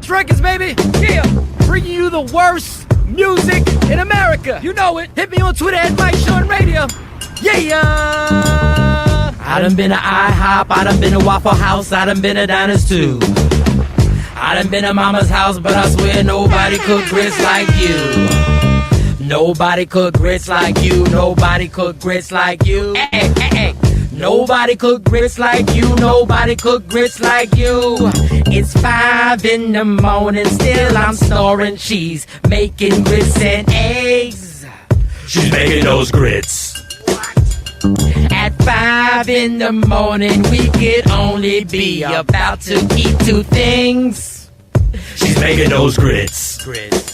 Records, baby. Yeah. Bringing you the worst music in America. You know it. Hit me on Twitter at Mike Sean Radio. Yeah. I done been to IHOP, I done been to Waffle House, I done been to Diners too. I done been to Mama's house, but I swear nobody cook grits like you. Nobody cook grits like you. Nobody cook grits like you. Hey, hey, hey. Nobody cook grits like you. Nobody cook grits like you. It's 5 in the morning, still I'm snoring. She's making grits and eggs. She's making those grits. At 5 in the morning, we could only be about to eat 2 things. She's making those grits. Grits.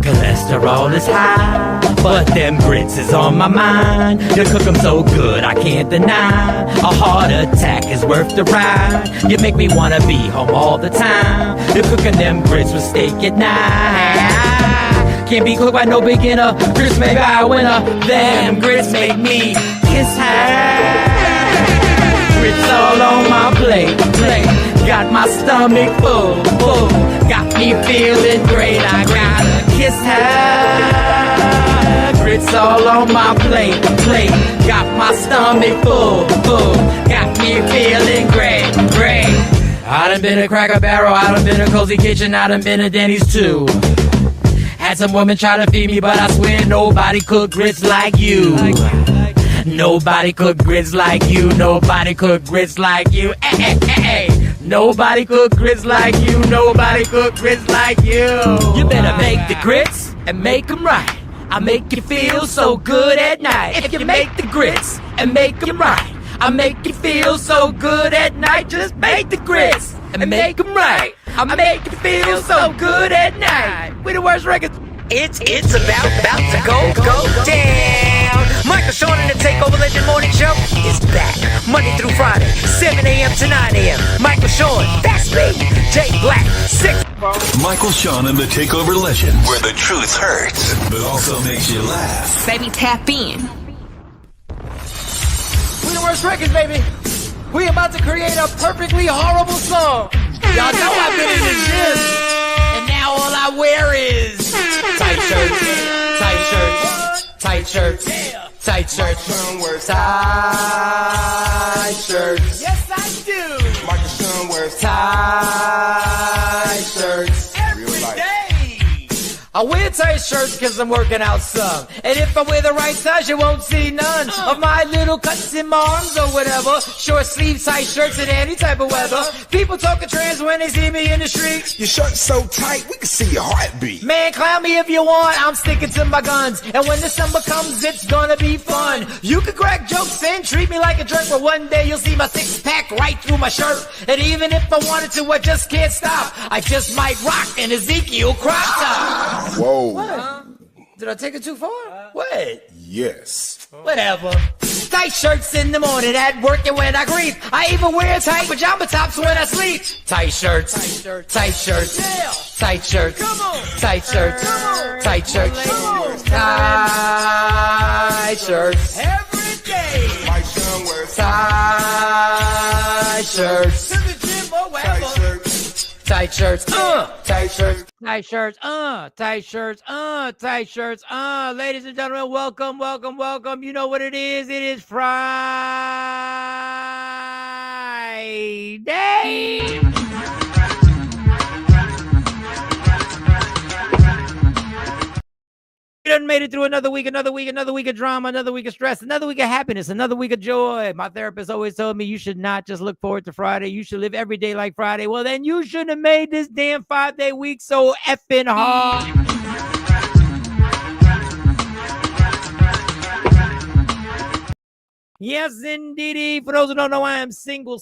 Cholesterol is high, but them grits is on my mind. You cook them so good, I can't deny. A heart attack is worth the ride. You make me wanna be home all the time. You're cooking them grits with steak at night. Can't be cooked by no beginner. Grits make I winner. Them grits make me kiss her. Grits all on my plate. Got my stomach full. Got me feeling great. I gotta kiss her. Grits all on my plate. Got my stomach full. Got me feeling great. I done been to Cracker Barrel, I done been to Cozy Kitchen, I done been to Denny's too. Had some women try to feed me, but I swear nobody cook grits like you. Nobody cook grits like you. Nobody cook grits like you. Hey. Nobody cook grits like you. Nobody cook grits like you. You better make the grits and make them right. I'll make you feel so good at night. If you make the grits and make them right, I'll make you feel so good at night. Just make the grits and make them right. I'll make you feel so good at night. We the worst records. It's about to go down. Michael Sean and the Takeover Legend Morning Show is back Monday through Friday, 7 a.m. to 9 a.m. Michael Sean, that's me. Jay Black, 6. Michael Sean and the Takeover Legend, where the truth hurts, but also makes you laugh. Baby, tap in. We the worst records, baby. We about to create a perfectly horrible song. Y'all know I've been in the gym, and now all I wear is tight shirts, tight shirts, tight shirts, tight shirts, tight shirts. Yes, I do. Michael Sean wears Tight shirts every day. I wear tight shirts because I'm working out some. And if I wear the right size, you won't see none of my little cuts in my arms or whatever. Short sleeve tight shirts in any type of weather. People talking trans when they see me in the street. Your shirt's so tight, we can see your heartbeat. Man, clown me if you want, I'm sticking to my guns. And when the summer comes, it's gonna be fun. You can crack jokes and treat me like a jerk, but one day you'll see my 6-pack right through my shirt. And even if I wanted to, I just can't stop. I just might rock an Ezekiel crop top. Whoa. What? Did I take it too far? What? Yes. Whatever. Tight shirts in the morning at work and when I grieve. I even wear tight pajama tops when I sleep. Tight shirts. Tight shirts. Tight shirts. Tight shirts. Tight shirts. Tight shirts. Every day. Mike Sean wears Tight shirts. tight shirts. Tight shirts. Tight shirts. Tight shirts, tight shirts, tight shirts, ladies and gentlemen, welcome. You know what it is. It is Friday. We done made it through another week of drama, another week of stress, another week of happiness, another week of joy. My therapist always told me you should not just look forward to Friday. You should live every day like Friday. Well, then you shouldn't have made this damn 5-day week so effing hard. Yes, indeedy. For those who don't know, I am single.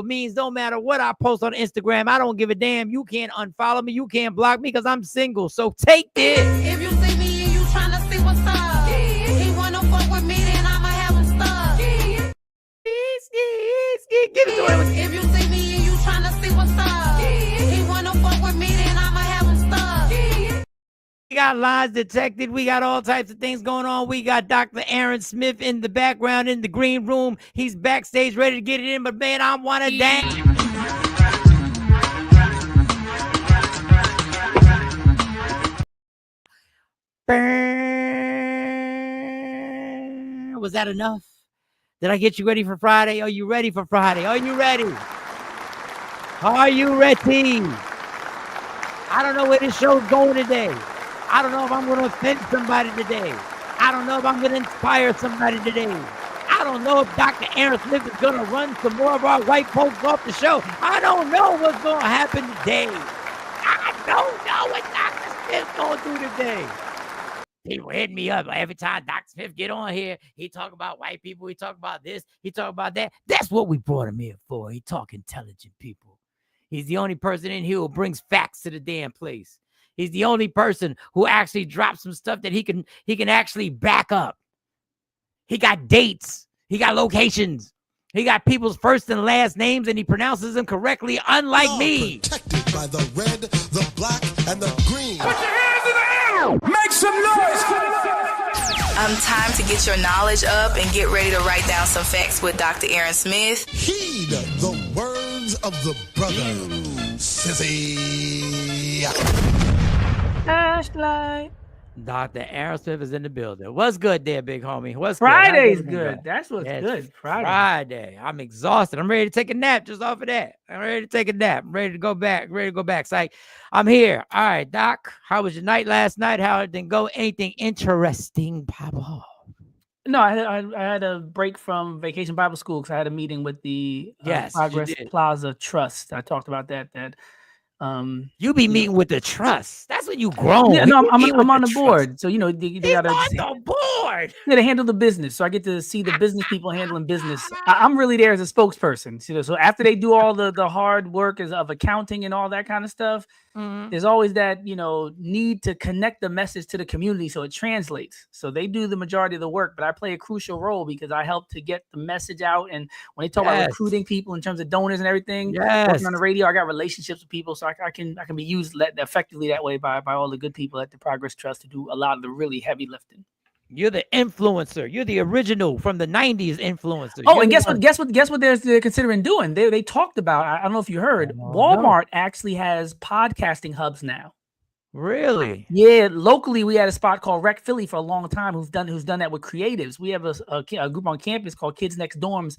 Means no matter what I post on Instagram, I don't give a damn. You can't unfollow me. You can't block me because I'm single. So take this. If you see me and you tryna see what's up, he wanna fuck with me, then I'ma have him stuck. Give it to him. If you see me and you tryna see what's up, he wanna fuck with me, then I'ma have him stuck. We got lies detected. We got all types of things going on. We got Dr. Aaron Smith in the background in the green room. He's backstage ready to get it in, but man, I want to dance. Was that enough? Did I get you ready for Friday? Are you ready for Friday? Are you ready? Are you ready? I don't know where this show's going today. I don't know if I'm going to offend somebody today. I don't know if I'm going to inspire somebody today. I don't know if Dr. Aaron Smith is going to run some more of our white folks off the show. I don't know what's going to happen today. I don't know what Dr. Smith's going to do today. People hit me up every time Dr. Smith get on here. He talk about white people. He talk about this. He talk about that. That's what we brought him here for. He talk intelligent people. He's the only person in here who brings facts to the damn place. He's the only person who actually drops some stuff that he can actually back up. He got dates. He got locations. He got people's first and last names, and he pronounces them correctly, unlike me. Protected by the red, the black, and the green. Put your hands in the air. Make some noise. Time to get your knowledge up and get ready to write down some facts with Dr. Aaron Smith. Heed the words of the brother, Sissy. Flashlight. Dr. Aaron Smith is in the building. What's good there, big homie? What's Friday's good? good. That's what's good. Friday. I'm exhausted. I'm ready to take a nap just off of that. I'm ready to take a nap. I'm ready to go back. It's like, I'm here. All right, Doc. How was your night last night? How did it go? Anything interesting, Papa? No, I had a break from Vacation Bible School because I had a meeting with the Progress Plaza Trust. I talked about that. You be meeting with the trust. That's when you grown. Yeah, no, I'm on the board. So, they gotta on the board. Yeah, they handle the business. So I get to see the business people handling business. I'm really there as a spokesperson. So after they do all the hard work of accounting and all that kind of stuff, there's always that, need to connect the message to the community so it translates. So they do the majority of the work, but I play a crucial role because I help to get the message out. And when they talk about recruiting people in terms of donors and everything, working on the radio, I got relationships with people, so I can be used effectively that way by all the good people at the Progress Trust to do a lot of the really heavy lifting. You're the influencer. You're the original from the 90s influencer. Oh, and guess what they're considering doing? They talked about, I don't know if you heard, Walmart actually has podcasting hubs now. Really? Yeah, locally we had a spot called Rec Philly for a long time who's done that with creatives. We have a group on campus called Kids Next Dorms,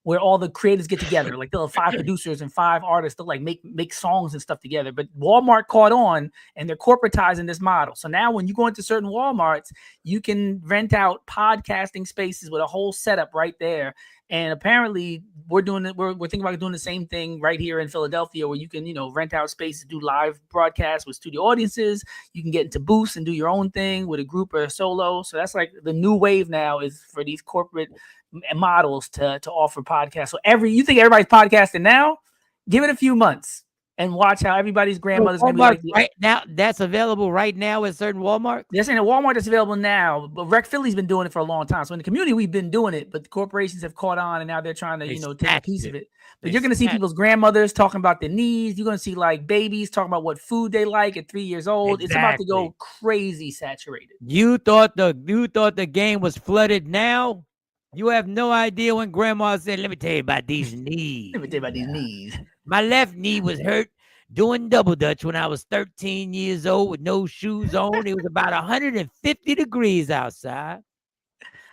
where all the creatives get together. Like they'll have 5 producers and 5 artists to like make songs and stuff together. But Walmart caught on and they're corporatizing this model. So now when you go into certain Walmarts, you can rent out podcasting spaces with a whole setup right there. And apparently we're doing it. We're thinking about doing the same thing right here in Philadelphia, where you can, rent out spaces, do live broadcasts with studio audiences. You can get into booths and do your own thing with a group or a solo. So that's like the new wave now, is for these corporate models to offer podcasts. So you think everybody's podcasting now? Give it a few months and watch how everybody's grandmother's gonna be like, right now. That's available right now at certain Walmart. They're saying at Walmart that's available now, but Rec Philly's been doing it for a long time. So in the community, we've been doing it, but the corporations have caught on, and now they're trying to take a piece of it. But you're gonna see people's grandmothers talking about their needs. You're gonna see like babies talking about what food they like at 3 years old. It's about to go crazy saturated. You thought the game was flooded now? You have no idea when grandma said, let me tell you about these knees. My left knee was hurt doing double dutch when I was 13 years old with no shoes on. It was about 150 degrees outside.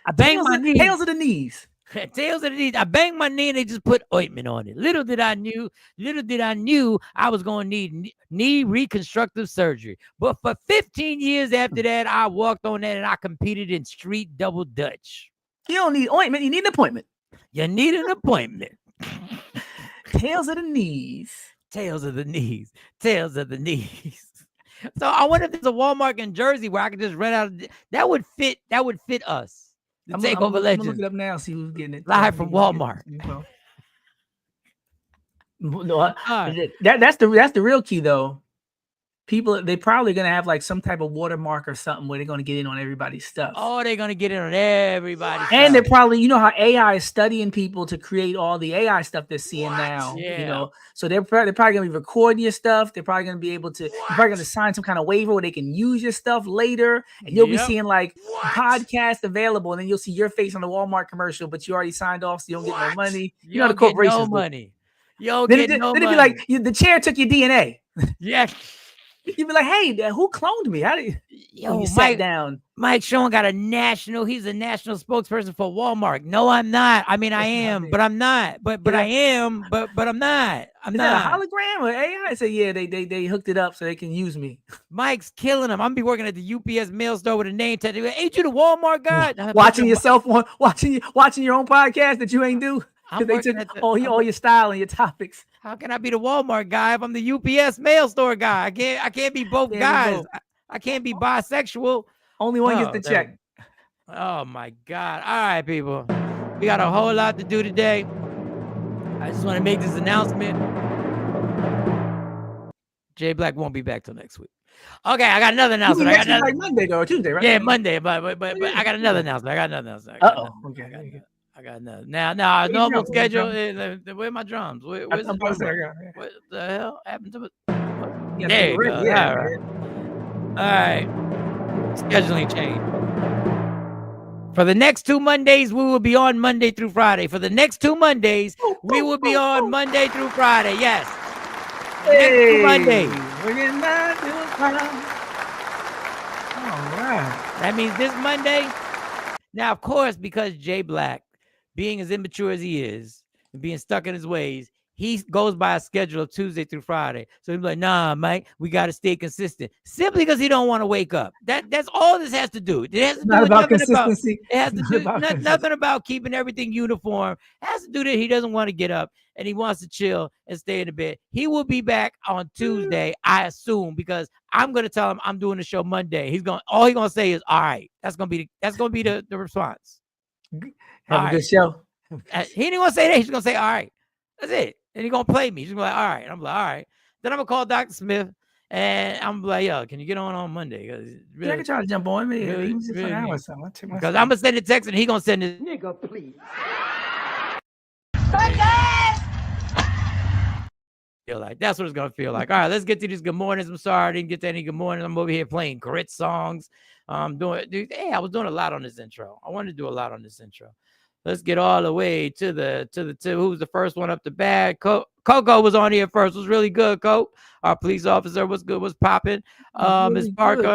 I banged my knee. Tails of the knees. Tails of the knees. I banged my knee and they just put ointment on it. Little did I knew I was going to need knee reconstructive surgery. But for 15 years after that, I walked on that and I competed in street double dutch. You don't need ointment. You need an appointment. You need an appointment. Tails of the knees. Tails of the knees. Tails of the knees. So I wonder if there's a Walmart in Jersey where I could just rent out. That would fit us. The Takeover Legend. I'm look it up now. See who's getting it. Live from Walmart. That's the real key though. People, they probably gonna have like some type of watermark or something where they're gonna get in on everybody's stuff. Oh, they're gonna get in on everybody's and stuff. They're probably, how AI is studying people to create all the AI stuff they're seeing now. Yeah. So they're probably gonna be recording your stuff. They're probably gonna be able to. You're probably gonna sign some kind of waiver where they can use your stuff later, and you'll be seeing like podcast available, and then you'll see your face on the Walmart commercial, but you already signed off, so you don't get no money. You know the corporations. No money. You don't then get no money. Then it'd be like the chair took your DNA. Yes. You'd be like, hey, who cloned me? How did Yo, you sat down? Mike Sean got he's a national spokesperson for Walmart. No, I'm not. I mean, I am, but I'm not. But I am, but I'm not. I'm Is not. that a hologram or AI? I say, yeah, they hooked it up so they can use me. Mike's killing him. I'm be working at the UPS mail store with a name tag. Ain't you the Walmart guy? Watching yourself watching your own podcast that you ain't do. Because they took all your style and your topics. How can I be the Walmart guy if I'm the UPS mail store guy? I can't be both guys. I can't be bisexual. Only one gets the check. Oh my God. All right, people. We got a whole lot to do today. I just want to make this announcement. Jay Black won't be back till next week. Okay, I got another announcement. I got like Monday though, or Tuesday, right? Yeah, Monday. But I got another announcement. Okay. I got another. Now normal schedule. Where are my drums? Where's the drums? What the hell happened to it? There you go. Yeah. All right. Scheduling change. For the next 2 Mondays, we will be on Monday through Friday. For the next 2 Mondays, we will be on Monday through Friday. Yes. Hey, next 2 Mondays. We're getting back to the final. All right. That means this Monday. Now, of course, because Jay Black, being as immature as he is, and being stuck in his ways, he goes by a schedule of Tuesday through Friday. So he's like, nah, Mike, we got to stay consistent. Simply because he don't want to wake up. That's all this has to do. It has to do with nothing consistency. It has to do nothing about keeping everything uniform. It has to do that he doesn't want to get up and he wants to chill and stay in the bed. He will be back on Tuesday, I assume, because I'm going to tell him I'm doing the show Monday. All he's going to say is, all right. That's going to be the response. Have a good show. He didn't want to say that. He's going to say, all right. That's it. And he's going to play me. He's going to be like, all right. And I'm like, all right. Then I'm going to call Dr. Smith and I'm like, yo, can you get on Monday? Really, I can try to jump on me. Because I'm going to send a text and he's going to send it. Nigga, please. Feel like that's what it's going to feel like. All right, let's get to these good mornings. I'm sorry I didn't get to any good mornings. I'm over here playing grit songs. I was doing a lot on this intro. I wanted to do a lot on this intro. Let's get all the way to who's the first one up the bat. Coco was on here first. It was really good, Coco. Our police officer was good, was popping. Miss Parker.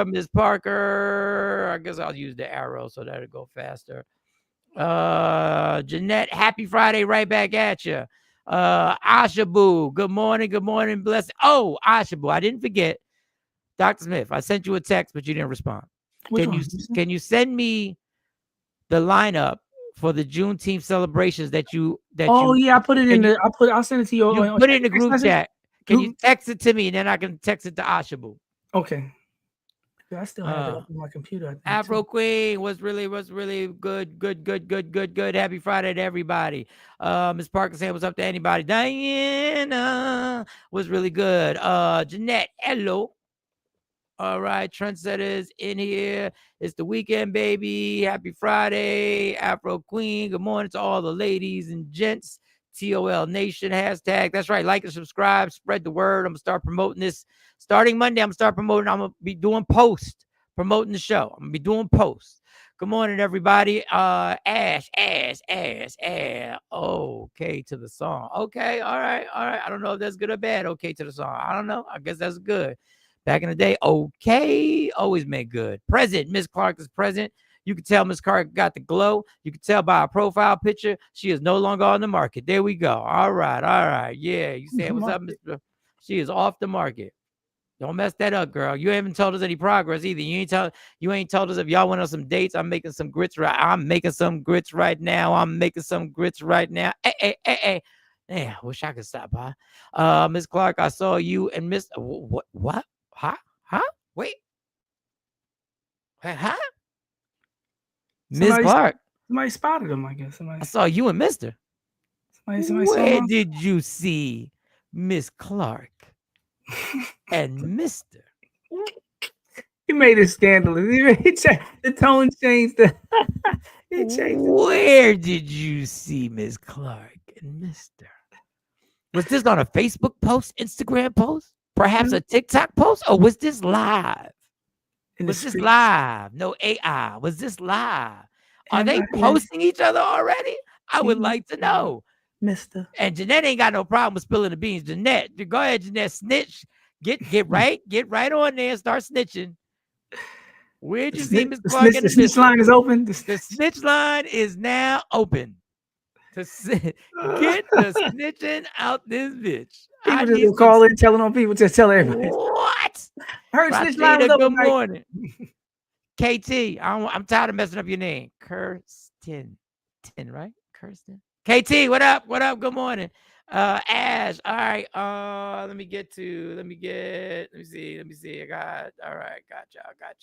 I guess I'll use the arrow so that'll go faster. Jeanette, happy Friday, right back at you. Ashabu, good morning, blessing. Oh, Ashabu, I didn't forget. Dr. Smith, I sent you a text, but you didn't respond. Can you send me the lineup for the Juneteenth celebrations that you I put it in I'll send it to you. You put it in the group chat. Can you text it to me and then I can text it to Ashabu? Okay. I still have it up on my computer. Afro Queen was really good. Happy Friday to everybody. Miss Parker saying what's up to anybody. Diana was really good. Jeanette, hello. All right, Trendsetters in here. It's the weekend, baby. Happy Friday. Afro Queen. Good morning to all the ladies and gents. TOL Nation hashtag. That's right. Like and subscribe. Spread the word. I'm going to start promoting this. Starting Monday, I'm going to start promoting. I'm going to be doing posts, promoting the show. I'm going to be doing posts. Good morning, everybody. Ash. Okay to the song. Okay. All right. I don't know if that's good or bad. Okay to the song. I don't know. I guess that's good. Back in the day, okay, always made good. Present, Miss Clark is present. You can tell Miss Clark got the glow. You can tell by her profile picture, she is no longer on the market. There we go. All right. Yeah, you saying what's up, Mr. She is off the market. Don't mess that up, girl. You haven't told us any progress either. You ain't told us if y'all went on some dates. I'm making some grits right now. I'm making some grits right now. Hey. Yeah, I wish I could stop by. Miss Clark, I saw you and Miss what? Huh? Wait. Huh? Miss Clark. Somebody spotted him, I guess. I saw you and Mr. Somebody Where did you see Miss Clark and Mr.? He made it scandalous. The tone changed. He changed. Where did you see Miss Clark and Mr.? Was this on a Facebook post, Instagram post, perhaps a TikTok post, or was this live? Was this live? No AI. Was this live? Are they posting each other already? I would like to know. Mister. And Jeanette ain't got no problem with spilling the beans. Jeanette, go ahead, Jeanette. Snitch. Get right on there and start snitching. Where'd you see Miss The Clark snitch, the snitch line is open. The snitch line is now open. Get the snitching out this bitch. People just will call in, telling on people, just tell everybody. What? Heard snitch line was open. Good morning. KT, I'm tired of messing up your name. Kirsten, right? Kirsten. KT, what up? What up? Good morning. Ash. All right. Let me see. I got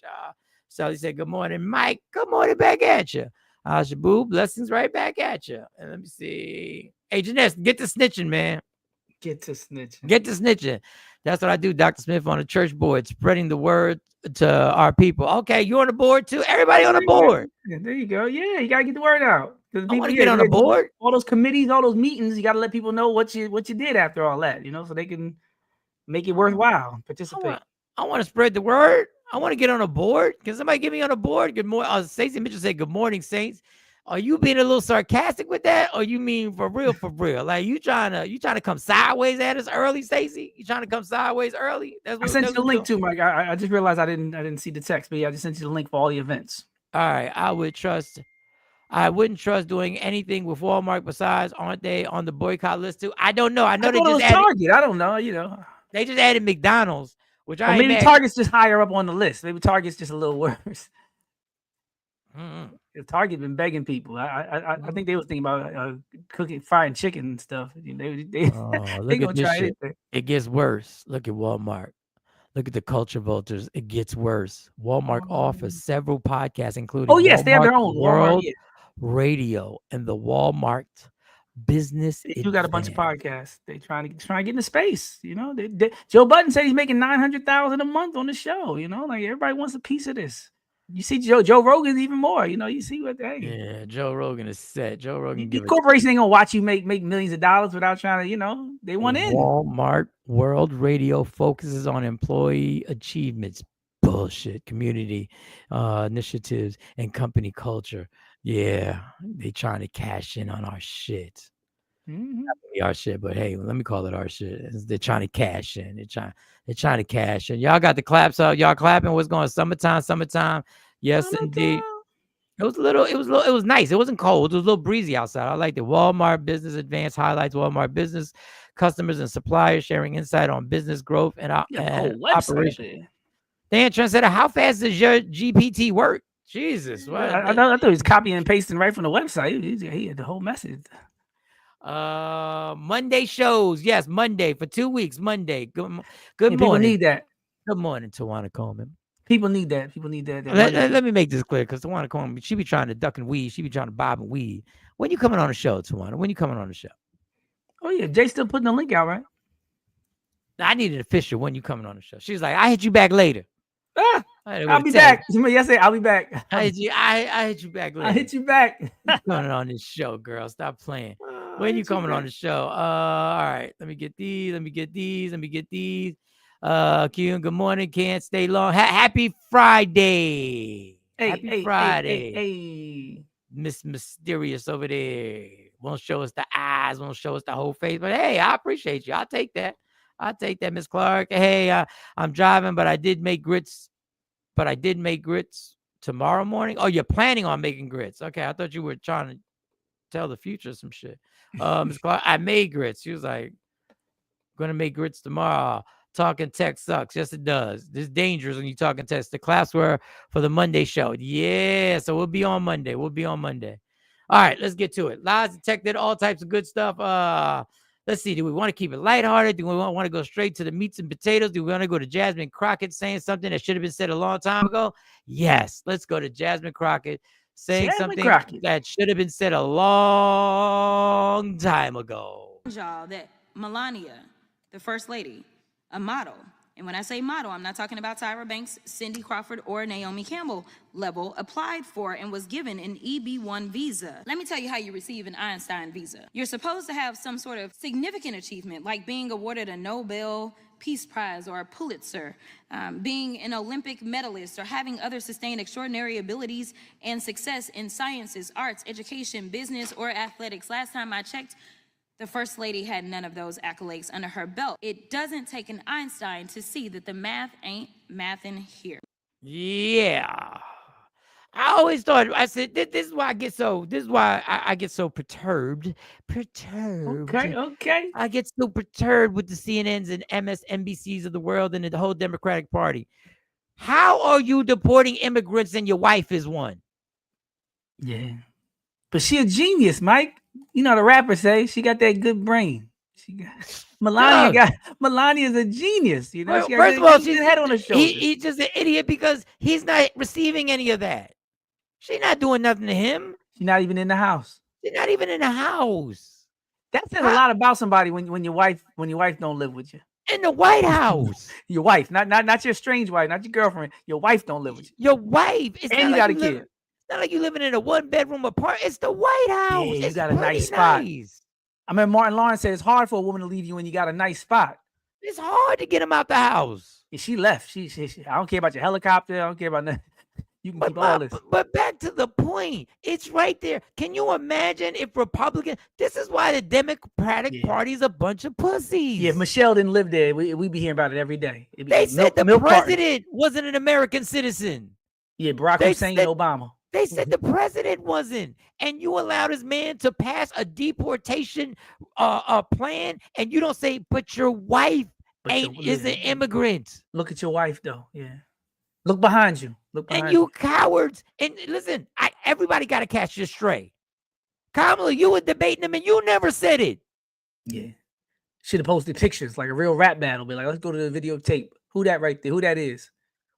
y'all. Sally said, good morning. Mike, good morning back at you. Shabu, blessings right back at you. And let me see. Hey, Janess, get to snitching, man. Get to snitching. That's what I do, Dr. Smith, on the church board, spreading the word to our people. Okay, you on the board too? Everybody on the board. Yeah, there you go. Yeah, you gotta get the word out. I want to get on the board. All those committees, all those meetings, you gotta let people know what you did after all that, so they can make it worthwhile. Participate. I want to spread the word. I want to get on a board. Can somebody get me on a board? Good morning. Stacey Mitchell said, good morning, Saints. Are you being a little sarcastic with that? Or you mean for real? Like you trying to come sideways at us early, Stacey? You trying to come sideways early? I sent you the link too, Mike. I just realized I didn't see the text, but yeah, I just sent you the link for all the events. All right. I wouldn't trust doing anything with Walmart besides, aren't they on the boycott list too? I don't know. I know they just added Target. I don't know, They just added McDonald's, which maybe Target's just higher up on the list. Maybe Target's just a little worse. Mm-hmm. Target been begging people. I think they was thinking about cooking, frying chicken and stuff. They gonna try anything. It gets worse. Look at Walmart. Look at the culture vultures. It gets worse. Walmart offers several podcasts, including Walmart they have their own World Radio and the Walmart Business. You got a bunch of podcasts. They trying to get into space. Joe Budden said he's making $900,000 a month on the show. Like everybody wants a piece of this. You see Joe Rogan even more. You see what Yeah, Joe Rogan is set. Joe Rogan. The corporation ain't gonna watch you make millions of dollars without trying to, they want in. Walmart World Radio focuses on employee achievements, bullshit, community initiatives, and company culture. Yeah, they trying to cash in on our shit. Mm-hmm. Not really our shit, but hey, let me call it our shit. They're trying to cash in. They're trying to cash in. Y'all got the claps up. Y'all clapping. What's going on? Summertime. Yes, indeed. It was nice. It wasn't cold. It was a little breezy outside. I like the Walmart Business Advanced highlights Walmart business customers and suppliers sharing insight on business growth and operation. Dan Trent said, how fast does your GPT work? Jesus. What? I thought he was copying and pasting right from the website. He had the whole message. Monday shows. Yes, Monday for 2 weeks. Monday. Good morning. People need that. Good morning, Tawana Coleman. People need that. Let me make this clear, because Tawana Coleman, she be trying to duck and weave. She be trying to bob and weave. When you coming on the show, Tawana? When you coming on the show? Oh yeah, Jay's still putting the link out, right? I need an official when you coming on the show. She's like, I hit you back later. I'll be back. Yesterday, I'll be back. I hit you back later. I hit you back. Coming on this show, girl. Stop playing. When you coming on the show? All right. Let me get these. Q, good morning. Can't stay long. Happy Friday. Happy Friday. Hey. Miss Mysterious over there. Won't show us the eyes, won't show us the whole face. But hey, I appreciate you. I'll take that, Miss Clark. Hey, I'm driving, but I did make grits. Tomorrow morning. Oh, you're planning on making grits. Okay, I thought you were trying to tell the future some shit. Miss Clark, I made grits. She was like, gonna make grits tomorrow. Talking text sucks. Yes, it does. This is dangerous when you talking text. The class were for the Monday show. Yeah, so we'll be on Monday. All right, let's get to it. Lies detected, all types of good stuff. Let's see. Do we want to keep it lighthearted? Do we want to go straight to the meats and potatoes? Do we want to go to Jasmine Crockett saying something that should have been said a long time ago? Yes, let's go to Jasmine Crockett saying something that should have been said a long time ago. Y'all, that Melania, the first lady, a model. And when I say model, I'm not talking about Tyra Banks, Cindy Crawford, or Naomi Campbell level, applied for and was given an EB-1 visa. Let me tell you how you receive an Einstein visa. You're supposed to have some sort of significant achievement, like being awarded a Nobel Peace Prize or a Pulitzer, being an Olympic medalist, or having other sustained extraordinary abilities and success in sciences, arts, education, business, or athletics. Last time I checked, The First Lady had none of those accolades under her belt. It doesn't take an Einstein to see that the math ain't mathin' here. Yeah. I always thought, I said, this is why I get so, I get so perturbed. Okay. I get so perturbed with the CNNs and MSNBCs of the world and the whole Democratic Party. How are you deporting immigrants and your wife is one? Yeah. But she a genius, Mike. You know the rappers say she got that good brain. She got Melania's a genius. You know, Well, she got first of all, she's head on her shoulders. He's just an idiot because he's not receiving any of that. She's not doing nothing to him. She's not even in the house. She's not even in the house. That says a lot about somebody when your wife don't live with you. In the White House. Your wife, not your strange wife, not your girlfriend. Your wife don't live with you. Your wife. It's and you got a kid. It's not like you living in a 1-bedroom apartment. It's the White House. Yeah, you it's got a nice spot. Nice. I mean, Martin Lawrence said it's hard for a woman to leave you when you got a nice spot. It's hard to get him out the house. Yeah, she left. She I don't care about your helicopter. I don't care about nothing. You can keep all this. But back to the point. It's right there. Can you imagine if Republicans? This is why the Democratic Party is a bunch of pussies. Yeah, if Michelle didn't live there, we be hearing about it every day. They said the president wasn't an American citizen. Yeah, Barack Hussein and Obama. They said the president wasn't, and you allowed this man to pass a deportation plan, and you don't say, but your wife is an immigrant. Look at your wife, though. Yeah. Look behind you. And you cowards. And listen, everybody got to catch this stray. Kamala, you were debating him, and you never said it. Yeah. Should have posted pictures like a real rap battle. Be like, let's go to the videotape. Who that right there? Who that is?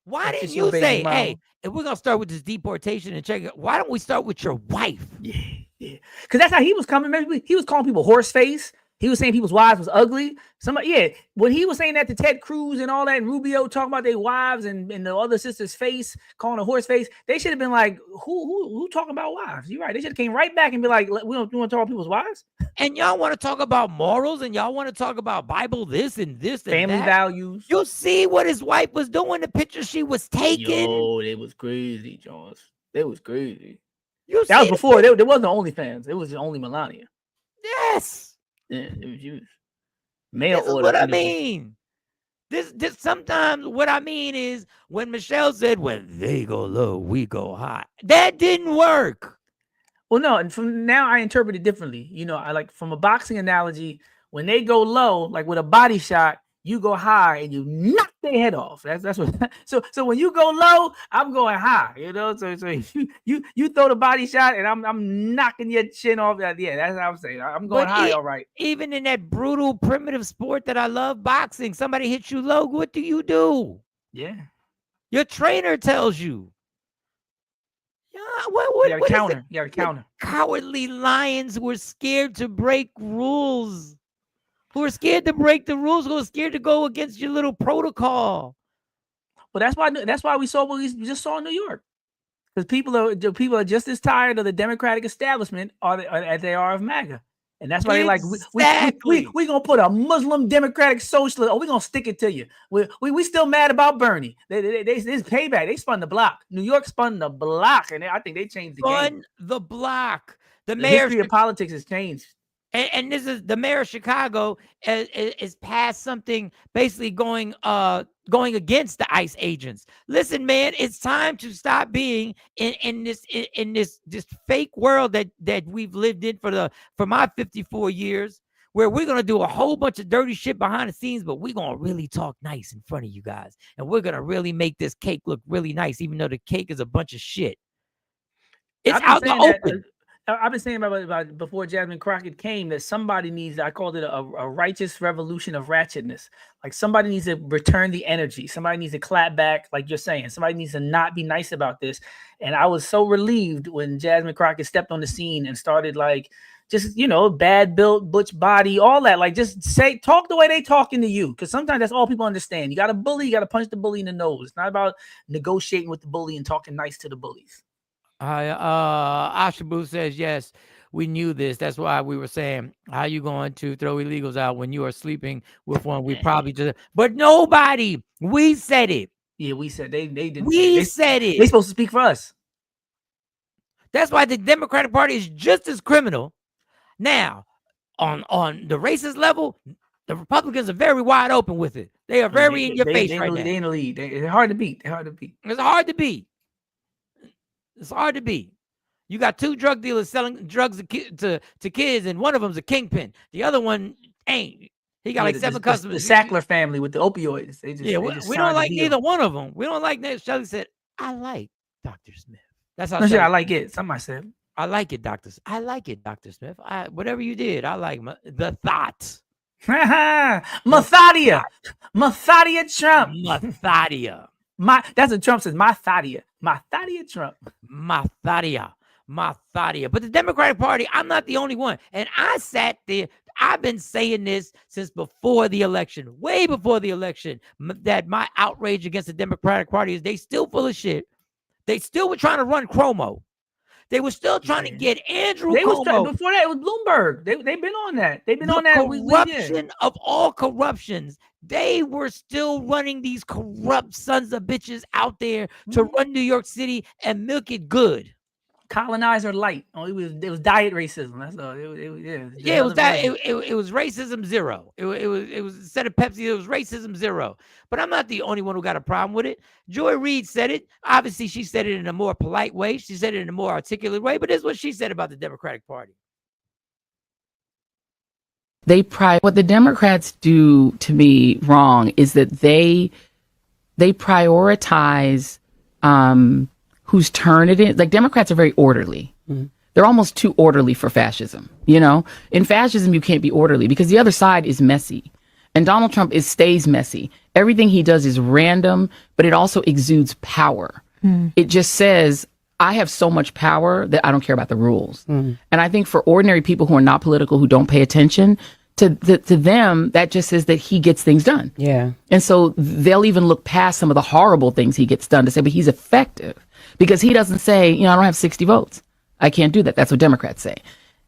Why didn't you say, hey, if we're going to start with this deportation and check it, why don't we start with your wife? Yeah. Because that's how he was coming. Maybe he was calling people horse face. He was saying people's wives was ugly. When he was saying that to Ted Cruz and all that, and Rubio talking about their wives and the other sister's face, calling a horse face, they should have been like, who talking about wives? You're right. They should have came right back and be like, we want to talk about people's wives. And y'all want to talk about morals and y'all want to talk about Bible this and this and family values. You see what his wife was doing, the picture she was taking. Yo, they was crazy, Jones. They was crazy. That was before. There wasn't OnlyFans. It was only Melania. Yes. Yeah, it was used. Mail order. What I mean. This sometimes what I mean is when Michelle said, when they go low, we go high. That didn't work. Well, no, and from now I interpret it differently. You know, I like from a boxing analogy, when they go low, like with a body shot, you go high and you knock their head off. That's what. So when you go low, I'm going high. You know, so you throw the body shot and I'm knocking your chin off. Yeah, that's how I'm saying. I'm going high, all right. Even in that brutal, primitive sport that I love, boxing, somebody hits you low. What do? Yeah, your trainer tells you. Yeah, you got to counter. You got to counter. Cowardly lions were scared to break rules. Who are scared to break the rules, who are scared to go against your little protocol. Well, that's why we saw what we just saw in New York. Because people are just as tired of the Democratic establishment as they are of MAGA. And that's why they like, we gonna put a Muslim Democratic Socialist, we're gonna stick it to you. We still mad about Bernie. This payback. They spun the block. New York spun the block, and I think they changed the game. The block. The history of politics has changed. And this is the mayor of Chicago is passed something basically going against the ICE agents. Listen, man, it's time to stop being in this fake world that we've lived in for my 54 years, where we're gonna do a whole bunch of dirty shit behind the scenes, but we're gonna really talk nice in front of you guys, and we're gonna really make this cake look really nice, even though the cake is a bunch of shit. It's out in the open. I've been saying about before Jasmine Crockett came that somebody needs, I called it a righteous revolution of ratchetness. Like somebody needs to return the energy. Somebody needs to clap back, like you're saying. Somebody needs to not be nice about this. And I was so relieved when Jasmine Crockett stepped on the scene and started like, just, bad built, butch body, all that. Like just talk the way they talking to you. Because sometimes that's all people understand. You got to bully, you got to punch the bully in the nose. It's not about negotiating with the bully and talking nice to the bullies. Ashabu says, yes, we knew this. That's why we were saying, how you going to throw illegals out when you are sleeping with one? We probably just, but nobody, we said it. Yeah, we said they didn't. We said it. They're supposed to speak for us. That's why the Democratic Party is just as criminal. Now, on the racist level, the Republicans are very wide open with it. They are very in your face right now. They in the lead. They're hard to beat. They're hard to beat. It's hard to beat. It's hard to beat. You got 2 drug dealers selling drugs to kids, and one of them's a kingpin. The other one ain't. He got like 7 customers. The Sackler family with the opioids. We don't like neither one of them. We don't like that. Shelly said, I like Dr. Smith. That's how I like it. Somebody said, I like it, Dr. I like it, Dr. Smith. Whatever you did, I like the thoughts. Mathadia Trump. Mathadia. That's what Trump says. Mathadia Trump. Mathadia. But the Democratic Party, I'm not the only one. And I sat there. I've been saying this since before the election, way before the election, that my outrage against the Democratic Party is they still full of shit. They still were trying to run Cuomo. They were still trying to get Andrew Cuomo. Before that, it was Bloomberg. They've been on that. They've been on that. Corruption of all corruptions. They were still running these corrupt sons of bitches out there to run New York City and milk it good. Colonizer light. Oh, it was diet racism. That's all. It was racism zero. It was instead of Pepsi, it was racism zero. But I'm not the only one who got a problem with it. Joy Reid said it. Obviously, she said it in a more polite way. She said it in a more articulate way. But this is what she said about the Democratic Party. What the Democrats do to me wrong is that they prioritize whose turn it is. Like, Democrats are very orderly. Mm-hmm. They're almost too orderly for fascism. In fascism, you can't be orderly because the other side is messy. And Donald Trump stays messy. Everything he does is random, but it also exudes power. Mm. It just says, I have so much power that I don't care about the rules. Mm. And I think for ordinary people who are not political, who don't pay attention, to them, that just says that he gets things done. Yeah. And so they'll even look past some of the horrible things he gets done to say, but he's effective. Because he doesn't say, I don't have 60 votes. I can't do that. That's what Democrats say.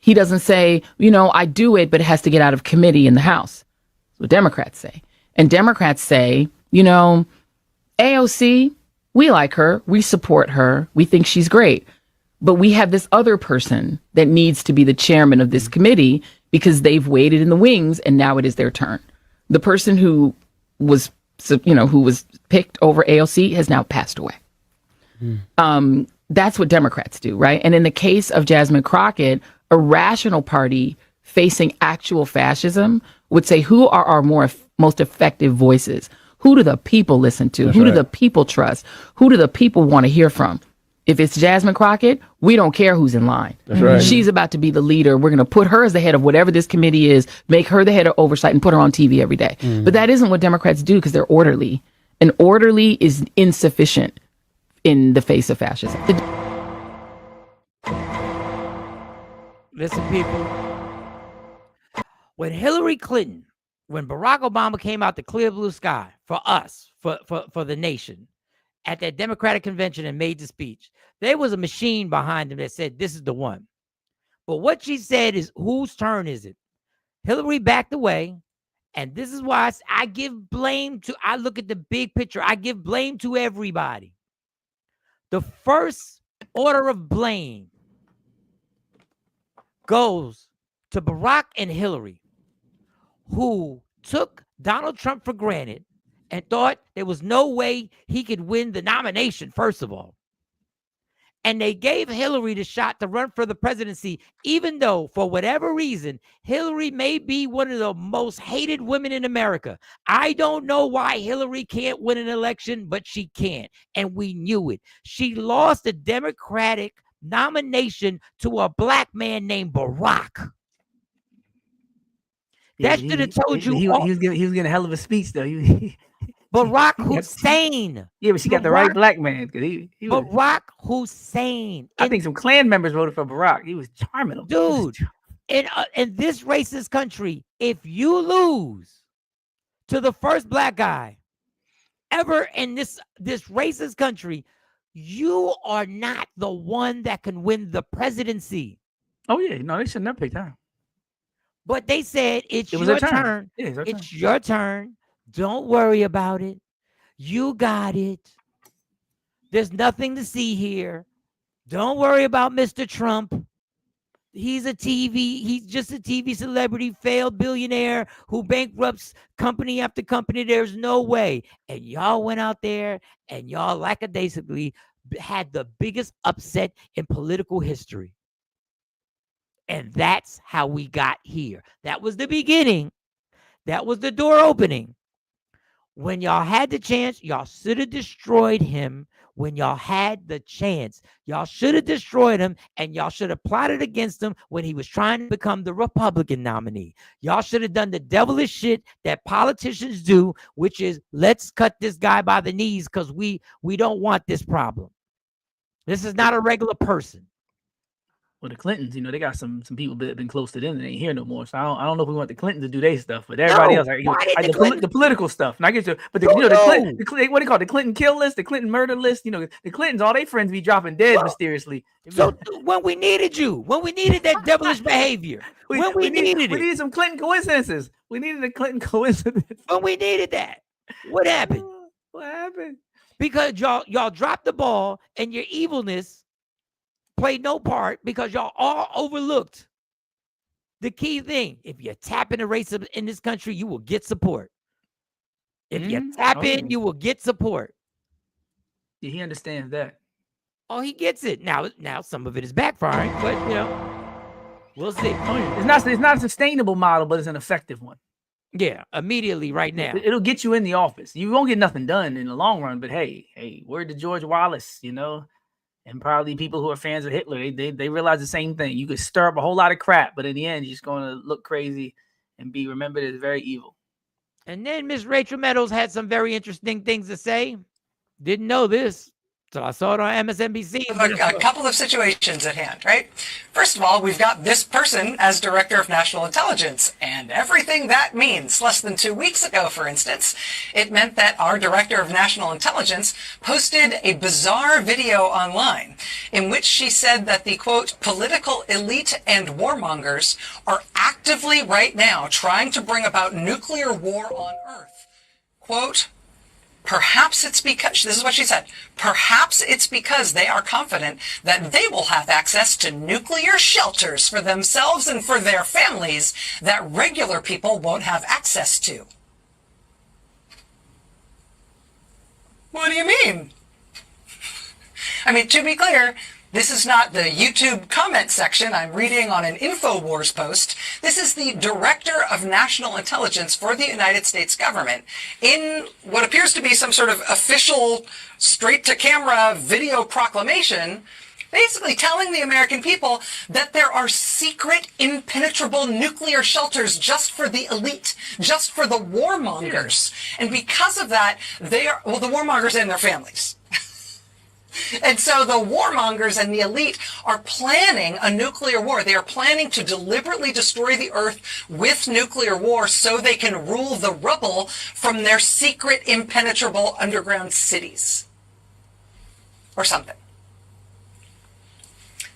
He doesn't say, I do it, but it has to get out of committee in the House. That's what Democrats say. And Democrats say, AOC, we like her. We support her. We think she's great. But we have this other person that needs to be the chairman of this committee because they've waited in the wings and now it is their turn. The person who was picked over AOC has now passed away. That's what Democrats do, right? And in the case of Jasmine Crockett, a rational party facing actual fascism would say, who are our most effective voices? Who do the people listen to? Who do the people trust? Who do the people want to hear from? If it's Jasmine Crockett, we don't care who's in line. That's right. She's about to be the leader. We're going to put her as the head of whatever this committee is, make her the head of oversight, and put her on TV every day. But that isn't what Democrats do because they're orderly. And orderly is insufficient in the face of fascism. Listen, people. When Barack Obama came out the clear blue sky for us, for the nation, at that Democratic convention and made the speech, there was a machine behind him that said, this is the one. But what she said is, whose turn is it? Hillary backed away. And this is why I give blame I look at the big picture. I give blame to everybody. The first order of blame goes to Barack and Hillary, who took Donald Trump for granted and thought there was no way he could win the nomination, first of all. And they gave Hillary the shot to run for the presidency, even though, for whatever reason, Hillary may be one of the most hated women in America. I don't know why Hillary can't win an election, but she can. And we knew it. She lost the Democratic nomination to a black man named Barack. That should have told you. He was getting a hell of a speech, though. Barack Hussein. Yeah, but she got the right black man. Barack Hussein. I think some Klan members voted for Barack. He was charming them. Dude, in this racist country, if you lose to the first black guy ever in this racist country, you are not the one that can win the presidency. Oh, yeah. No, they shouldn't have picked her. But they said, it's your turn. It's your turn. Don't worry about it. You got it. There's nothing to see here. Don't worry about Mr. Trump. He's just a TV celebrity, failed billionaire who bankrupts company after company. There's no way. And y'all went out there and y'all lackadaisically had the biggest upset in political history. And that's how we got here. That was the beginning. That was the door opening. When y'all had the chance, y'all should have destroyed him. When y'all had the chance, y'all should have destroyed him, and y'all should have plotted against him when he was trying to become the Republican nominee. Y'all should have done the devilish shit that politicians do, which is let's cut this guy by the knees because we don't want this problem. This is not a regular person. Well, the Clintons, they got some people that have been close to them that ain't here no more. So I don't know if we want the Clintons to do their stuff, but everybody else, the political stuff. And I get you, but the Clinton, what do you call it? The Clinton kill list, the Clinton murder list. The Clintons, all their friends be dropping dead mysteriously. So when we needed that devilish behavior, we needed some Clinton coincidences. We needed a Clinton coincidence. When we needed that, what happened? What happened? Because y'all dropped the ball and your evilness played no part because y'all all overlooked the key thing. If you tap into racism in this country, you will get support. If you tap in, you will get support. Yeah, he understands that. Oh, he gets it. Now some of it is backfiring, but we'll see. It's not a sustainable model, but it's an effective one. Yeah, immediately right now. It'll get you in the office. You won't get nothing done in the long run, but hey, word to George Wallace, and probably people who are fans of Hitler, they realize the same thing. You could stir up a whole lot of crap, but in the end, you're just going to look crazy and be remembered as very evil. And then Miss Rachel Meadows had some very interesting things to say. Didn't know this. So I saw it on MSNBC. A couple of situations at hand, right? First of all, we've got this person as Director of National Intelligence and everything that means. Less than 2 weeks ago, for instance, it meant that our Director of National Intelligence posted a bizarre video online in which she said that the, quote, political elite and warmongers are actively right now trying to bring about nuclear war on Earth. Quote, perhaps it's because, this is what she said, perhaps it's because they are confident that they will have access to nuclear shelters for themselves and for their families that regular people won't have access to. What do you mean? I mean, to be clear, this is not the YouTube comment section I'm reading on an InfoWars post. This is the Director of National Intelligence for the United States government in what appears to be some sort of official straight-to-camera video proclamation, basically telling the American people that there are secret, impenetrable nuclear shelters just for the elite, just for the warmongers. And because of that, they are, well, the warmongers and their families. And so the warmongers and the elite are planning a nuclear war. They are planning to deliberately destroy the earth with nuclear war so they can rule the rubble from their secret, impenetrable underground cities. Or something.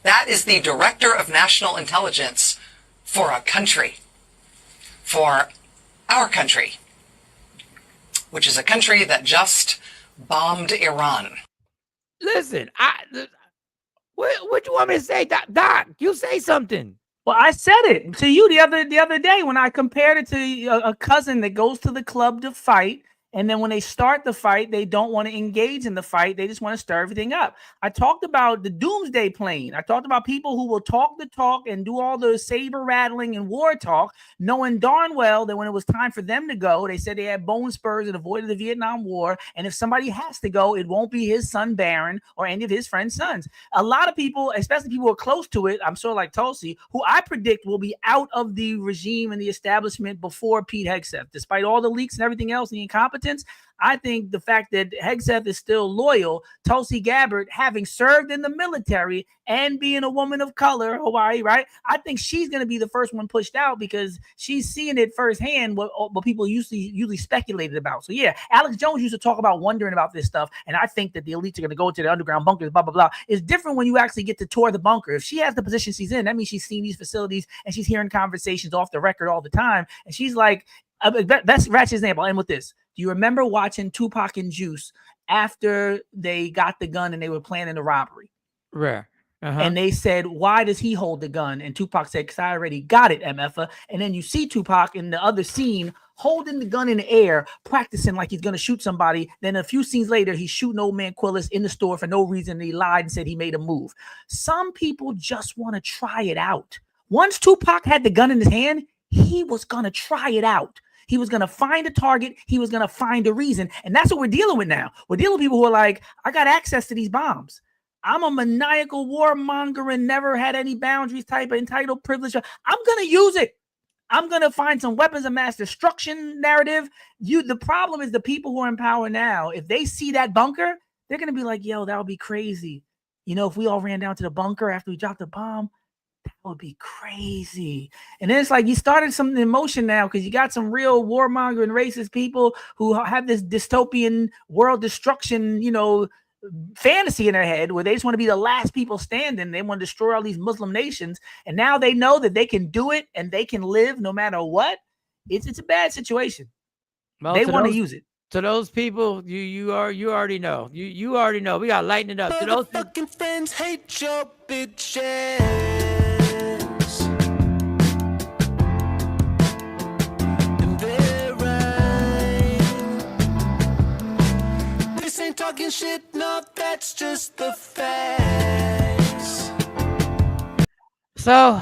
That is the Director of National Intelligence for a country. For our country. Which is a country that just bombed Iran. Listen, what do you want me to say, Doc? You say something. Well, I said it to you the other day when I compared it to a cousin that goes to the club to fight. And then when they start the fight, they don't want to engage in the fight. They just want to stir everything up. I talked about the doomsday plane. I talked about people who will talk the talk and do all the saber rattling and war talk, knowing darn well that when it was time for them to go, they said they had bone spurs and avoided the Vietnam War. And if somebody has to go, it won't be his son Barron or any of his friends' sons. A lot of people, especially people who are close to it, I'm sure like Tulsi, who I predict will be out of the regime and the establishment before Pete Hegseth, despite all the leaks and everything else and the incompetence. I think the fact that Hegseth is still loyal, Tulsi Gabbard, having served in the military and being a woman of color, Hawaii, right? I think she's going to be the first one pushed out because she's seeing it firsthand what people usually speculated about. So yeah, Alex Jones used to talk about wondering about this stuff, and I think that the elites are going to go into the underground bunkers, blah, blah, blah. It's different when you actually get to tour the bunker. If she has the position she's in, that means she's seen these facilities and she's hearing conversations off the record all the time. And she's like, that's Ratchet's example. I'll end with this. Do you remember watching Tupac and Juice after they got the gun and they were planning the robbery? Right. And they said, why does he hold the gun? And Tupac said, because I already got it, MFA. And then you see Tupac in the other scene holding the gun in the air, practicing like he's going to shoot somebody. Then a few scenes later, he's shooting old man Quillis in the store for no reason. He lied and said he made a move. Some people just want to try it out. Once Tupac had the gun in his hand, he was going to try it out. He was going to find a target. He was going to find a reason. And that's what we're dealing with now. We're dealing with people who are like, I got access to these bombs. I'm a maniacal warmonger and never had any boundaries type of entitled privilege. I'm going to use it. I'm going to find some weapons of mass destruction narrative. The problem is the people who are in power now, if they see that bunker, they're going to be like, yo, that would be crazy. You know, if we all ran down to the bunker after we dropped the bomb, that would be crazy. And then it's like you started some emotion now because you got some real warmonger and racist people who have this dystopian world destruction, you know, fantasy in their head where they just want to be the last people standing. They want to destroy all these Muslim nations. And now they know that they can do it and they can live no matter what. It's a bad situation. Well, they want to use it. To those people, you already know. You already know. We got to lighten it up. To those fucking friends hate your bitches. And they're right. This ain't talking shit, no, that's just the facts. So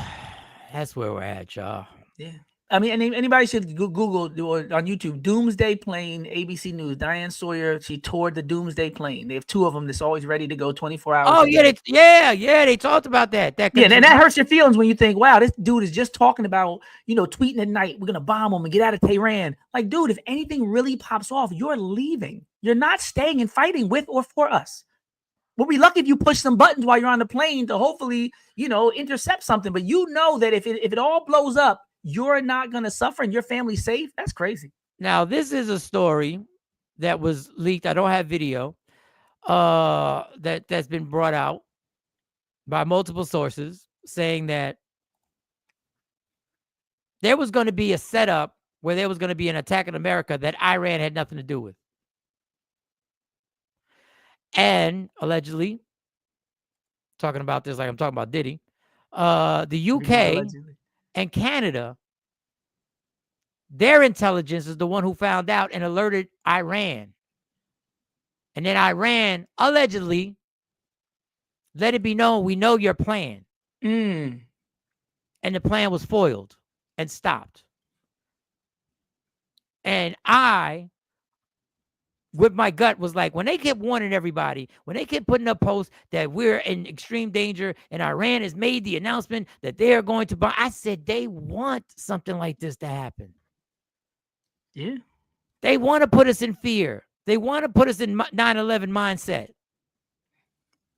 that's where we're at, y'all. Yeah. I mean, anybody should Google or on YouTube, Doomsday Plane, ABC News. Diane Sawyer, she toured the Doomsday Plane. They have two of them that's always ready to go 24 hours. Oh, yeah, they talked about that. And that hurts your feelings when you think, wow, this dude is just talking about, you know, tweeting at night, we're going to bomb them and get out of Tehran. Like, dude, if anything really pops off, you're leaving. You're not staying and fighting with or for us. We'll be lucky if you push some buttons while you're on the plane to hopefully, you know, intercept something. But you know that if it all blows up, you're not going to suffer and your family's safe. That's crazy. Now, this is a story that was leaked. I don't have video that's been brought out by multiple sources saying that there was going to be a setup where there was going to be an attack on America that Iran had nothing to do with. And allegedly, talking about this like I'm talking about Diddy, the UK and Canada, their intelligence is the one who found out and alerted Iran. And then Iran allegedly let it be known, we know your plan. And the plan was foiled and stopped. And I, with my gut, was like, when they kept warning everybody, when they kept putting up posts that we're in extreme danger and Iran has made the announcement that they are going to bomb, I said, they want something like this to happen. Yeah. They want to put us in fear. They want to put us in 9/11 mindset.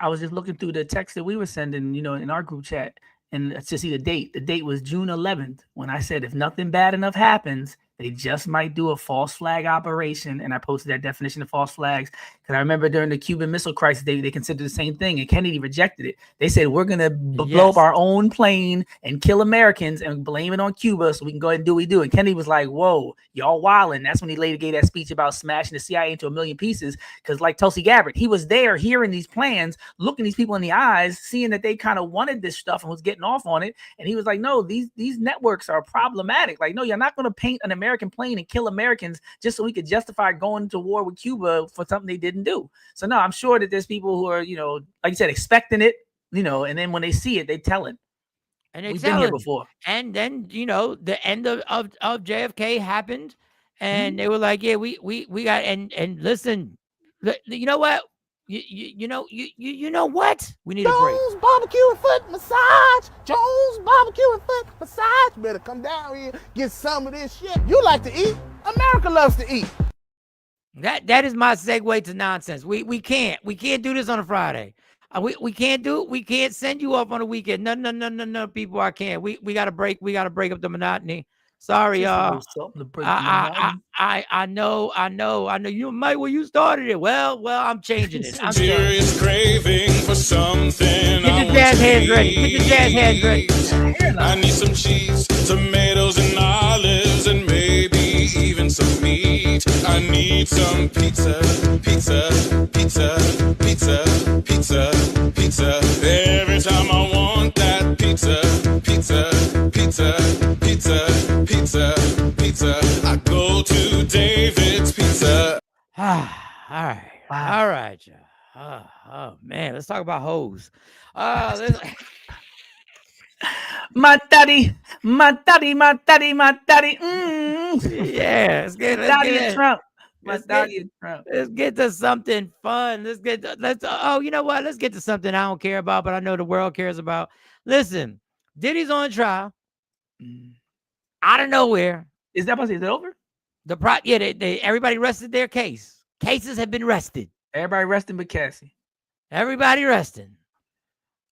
I was just looking through the text that we were sending, you know, in our group chat, and to see the date. The date was June 11th when I said, if nothing bad enough happens, they just might do a false flag operation. And I posted that definition of false flags because I remember during the Cuban Missile Crisis, they considered the same thing, and Kennedy rejected it. They said, we're going to blow up our own plane and kill Americans and blame it on Cuba so we can go ahead and do what we do. And Kennedy was like, whoa, y'all wildin'. That's when he later gave that speech about smashing the CIA into a million pieces because, like Tulsi Gabbard, he was there hearing these plans, looking these people in the eyes, seeing that they kind of wanted this stuff and was getting off on it. And he was like, no, these networks are problematic. Like, no, you're not going to paint an American plane and kill Americans just so we could justify going to war with Cuba for something they didn't do. So no, I'm sure that there's people who are, you know, like you said, expecting it, you know, and then when they see it, they tell it. And we've been here before. And then, you know, the end of JFK happened, and they were like, yeah, we got, and listen, you know what? You know what? We need a break. Jones barbecue and foot massage. Jones barbecue and foot massage. You better come down here, get some of this shit. You like to eat. America loves to eat. That is my segue to nonsense. We can't do this on a Friday. We can't do it. We can't send you off on a weekend. No, people, I can't. We got to break. We got to break up the monotony. Sorry, y'all. I know. You might, well, you started it. Well, I'm changing it. I'm serious craving for something. Get the jazz hands ready. Get the jazz hands ready. I need some cheese, tomatoes, and olives, and maybe even some meat. I need some pizza. Every time All right, y'all. Oh man, let's talk about hoes. My daddy. Yeah, let's get Trump. Let's get to something fun. You know what? Let's get to something I don't care about, but I know the world cares about. Listen, Diddy's on trial. Out of nowhere. Is it over? Everybody rested their case. Cases have been rested. Everybody resting but Cassie. Everybody resting.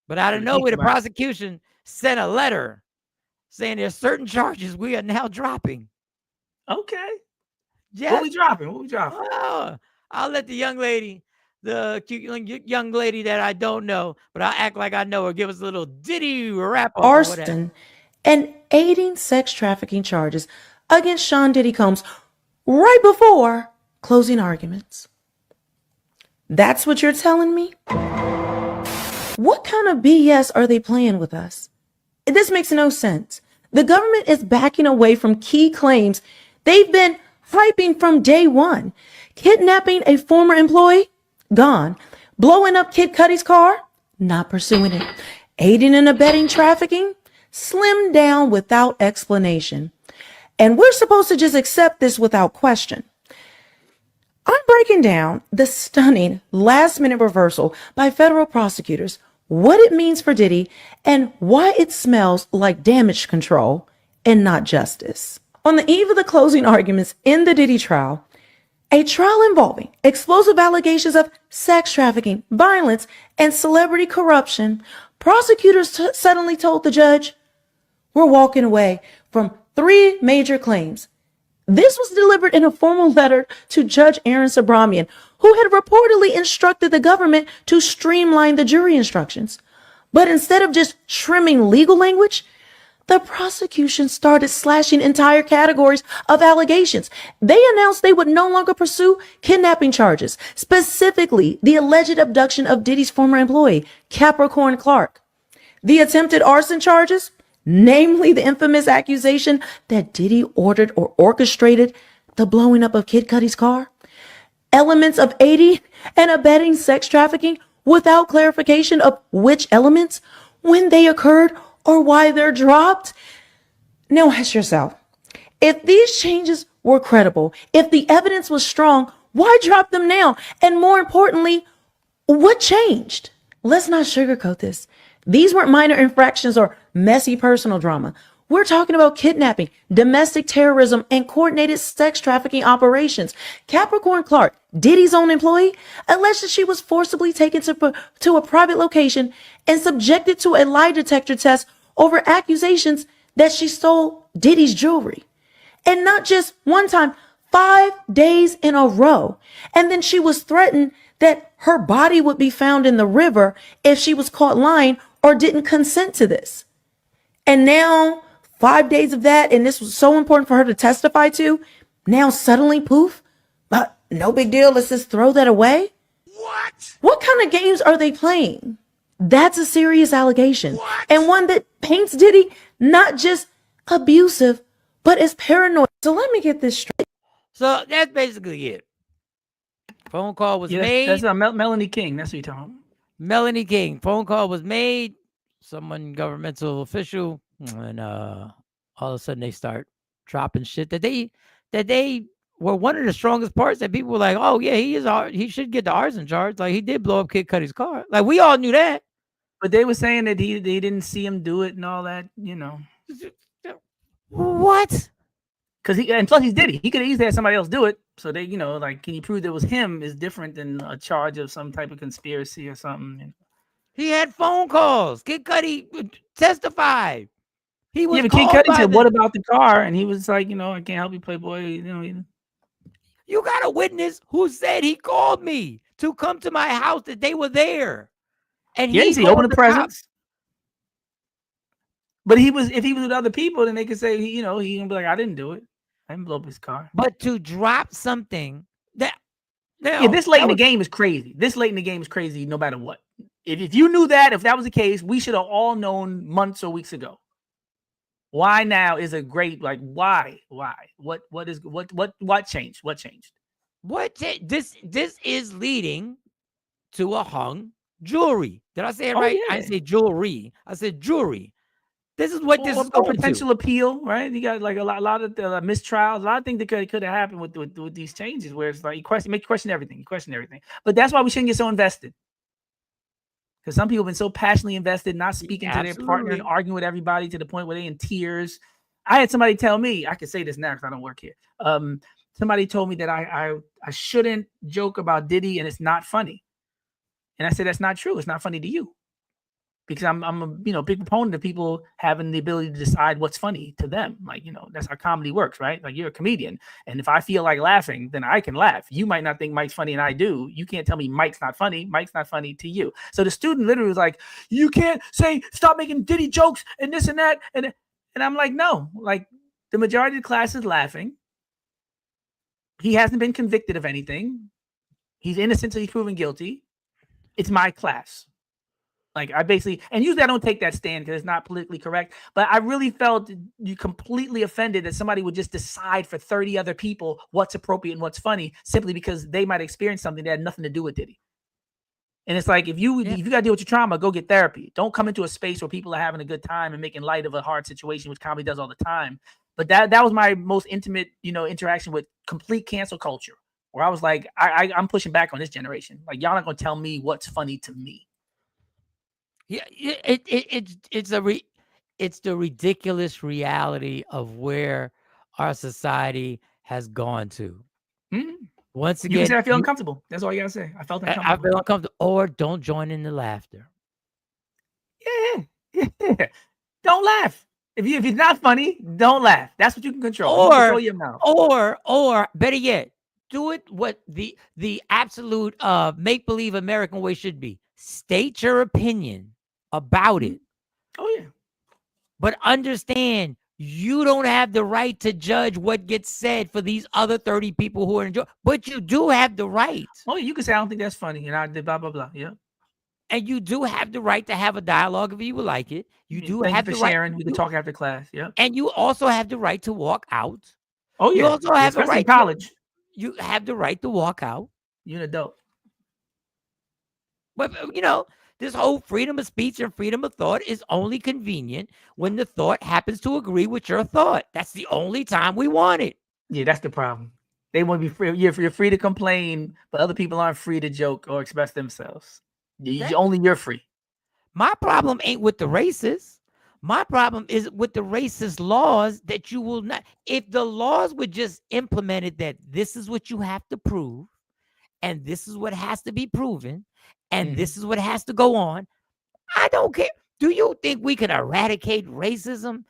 But out of nowhere, the prosecution sent a letter saying there's certain charges we are now dropping. Okay. Yes. What we dropping? Oh, I'll let the young lady, the cute young lady that I don't know, but I'll act like I know her, give us a little Diddy wrap up. Arson and aiding sex trafficking charges against Sean Diddy Combs right before closing arguments. That's what you're telling me? What kind of BS are they playing with us? This makes no sense. The government is backing away from key claims they've been hyping from day one. Kidnapping a former employee? Gone. Blowing up Kid Cudi's car? Not pursuing it. Aiding and abetting trafficking? Slimmed down without explanation. And we're supposed to just accept this without question. I'm breaking down the stunning last-minute reversal by federal prosecutors, what it means for Diddy, and why it smells like damage control and not justice. On the eve of the closing arguments in the Diddy trial, a trial involving explosive allegations of sex trafficking, violence, and celebrity corruption, prosecutors suddenly told the judge, we're walking away from 3 major claims. This was delivered in a formal letter to Judge Aaron Sobramian, who had reportedly instructed the government to streamline the jury instructions. But instead of just trimming legal language, the prosecution started slashing entire categories of allegations. They announced they would no longer pursue kidnapping charges, specifically the alleged abduction of Diddy's former employee, Capricorn Clark. The attempted arson charges, namely the infamous accusation that Diddy ordered or orchestrated the blowing up of Kid Cudi's car. Elements of aiding and abetting sex trafficking without clarification of which elements, when they occurred, or why they're dropped. Now ask yourself, if these changes were credible, if the evidence was strong, why drop them now? And more importantly, what changed? Let's not sugarcoat this. These weren't minor infractions or messy personal drama. We're talking about kidnapping, domestic terrorism, and coordinated sex trafficking operations. Capricorn Clark, Diddy's own employee, alleged that she was forcibly taken to a private location and subjected to a lie detector test over accusations that she stole Diddy's jewelry. And not just one time, 5 days in a row. And then she was threatened that her body would be found in the river if she was caught lying or didn't consent to this. And now 5 days of that, and this was so important for her to testify to, now suddenly poof, no big deal, let's just throw that away? What kind of games are they playing? That's a serious allegation, and one that paints Diddy not just abusive, but as paranoid. So let me get this straight. So that's basically it. Phone call was made. That's Melanie King. That's what you're talking about. Melanie King. Phone call was made. Someone governmental official, and all of a sudden they start dropping shit that they were one of the strongest parts that people were like, oh yeah, he should get the arson charge. Like he did blow up Kid Cudi's car. Like we all knew that. But they were saying that they didn't see him do it and all that, you know. What? And plus he's Diddy. He could have easily had somebody else do it. So they, you know, like, can you prove it was him is different than a charge of some type of conspiracy or something. You know? He had phone calls. Kid Cudi testified. He was Kid Cudi said, what about the car? And he was like, you know, I can't help you, Playboy. You know. You got a witness who said he called me to come to my house, that they were there. And he opened the presents. But if he was with other people, then they could say, you know, he can be like, I didn't do it. I didn't blow up his car. But to drop something that this late in the game is crazy. This late in the game is crazy no matter what. If you knew that, if that was the case, we should have all known months or weeks ago. Why now is a great, like, why? What changed? What changed? This is leading to a hung jury. Did I say it Oh, right? yeah. I didn't say jewelry. I said jury. This is what this is Or going potential to. appeal, right? You got like a lot of mistrials, a lot of things that could have happened with these changes, where it's like make you question everything. You question everything. But that's why we shouldn't get so invested. Because some people have been so passionately invested, not speaking to their partner and Absolutely. arguing with everybody to the point where they in tears. I had somebody tell me, I can say this now because I don't work here. Somebody told me that I shouldn't joke about Diddy and it's not funny. And I said, that's not true. It's not funny to you. Because I'm a big proponent of people having the ability to decide what's funny to them. Like, that's how comedy works, right? Like, you're a comedian. And if I feel like laughing, then I can laugh. You might not think Mike's funny and I do. You can't tell me Mike's not funny. Mike's not funny to you. So the student literally was like, you can't say, stop making Diddy jokes and this and that. And I'm like, no, like the majority of the class is laughing. He hasn't been convicted of anything. He's innocent until he's proven guilty. It's my class. Like, I basically, and usually I don't take that stand because it's not politically correct, but I really felt you completely offended that somebody would just decide for 30 other people what's appropriate and what's funny simply because they might experience something that had nothing to do with Diddy. And it's like, if you got to deal with your trauma, go get therapy. Don't come into a space where people are having a good time and making light of a hard situation, which comedy does all the time. But that was my most intimate, interaction with complete cancel culture, where I was like, I'm pushing back on this generation. Like, y'all not going to tell me what's funny to me. Yeah, it's the ridiculous reality of where our society has gone to. Mm-hmm. Once You again, can say I feel uncomfortable. That's all you gotta say. I felt uncomfortable. I feel uncomfortable, or don't join in the laughter. Yeah. Don't laugh. If it's not funny, don't laugh. That's what you can control. You control your mouth. Or better yet, do it what the absolute make-believe American way should be. State your opinion about it. Oh, yeah. But understand, you don't have the right to judge what gets said for these other 30 people who are enjoying. But you do have the right. Oh, you can say, I don't think that's funny. And I did blah, blah, blah. Yeah. And you do have the right to have a dialogue if you would like it. You do have Thank you the for right. sharing. We can talk after class. Yeah. And you also have the right to walk out. Oh, yeah. You also have the Especially right in college. You have the right to walk out. You're an adult. But, this whole freedom of speech and freedom of thought is only convenient when the thought happens to agree with your thought. That's the only time we want it. Yeah, that's the problem. They want to be free. You're free to complain, but other people aren't free to joke or express themselves. Only you're free. My problem ain't with the racists. My problem is with the racist laws that you will not. If the laws were just implemented that this is what you have to prove, and this is what has to be proven, and this is what has to go on, I don't care. Do you think we can eradicate racism?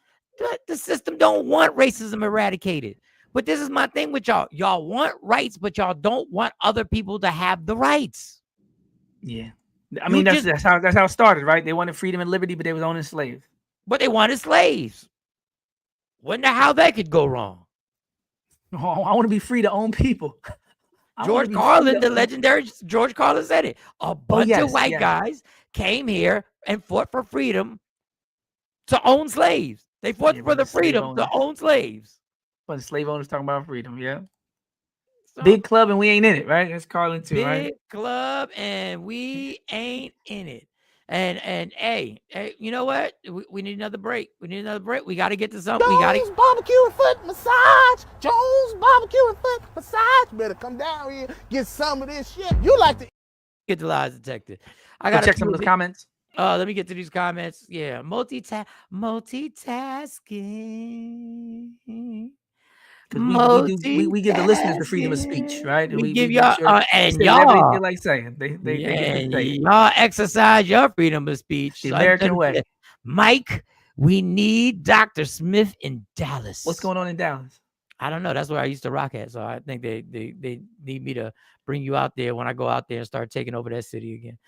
The system don't want racism eradicated. But this is my thing with y'all. Y'all want rights, but y'all don't want other people to have the rights. Yeah. I mean, that's how it started, right? They wanted freedom and liberty, but they was owning slaves. But they wanted slaves. Wonder how that could go wrong. Oh, I want to be free to own people. George Carlin, the legendary George Carlin said it. A bunch of white guys came here and fought for freedom to own slaves. They fought for the freedom to own slaves. But the slave owners talking about freedom, yeah. Big club and we ain't in it, right? That's Carlin too, right? Big club and we ain't in it. And hey, you know what? We need another break. We got to get to something. Jones barbecue and foot massage. Jones barbecue and foot massage. Better come down here, get some of this shit. You like to get the lies detected. I got to check some of the comments. Let me get to these comments. Yeah, multitasking. We give the listeners the freedom of speech, right? We give y'all and y'all they like saying they y'all exercise your freedom of speech. The American way. Mike, we need Dr. Smith in Dallas. What's going on in Dallas? I don't know. That's where I used to rock at. So I think they need me to bring you out there when I go out there and start taking over that city again.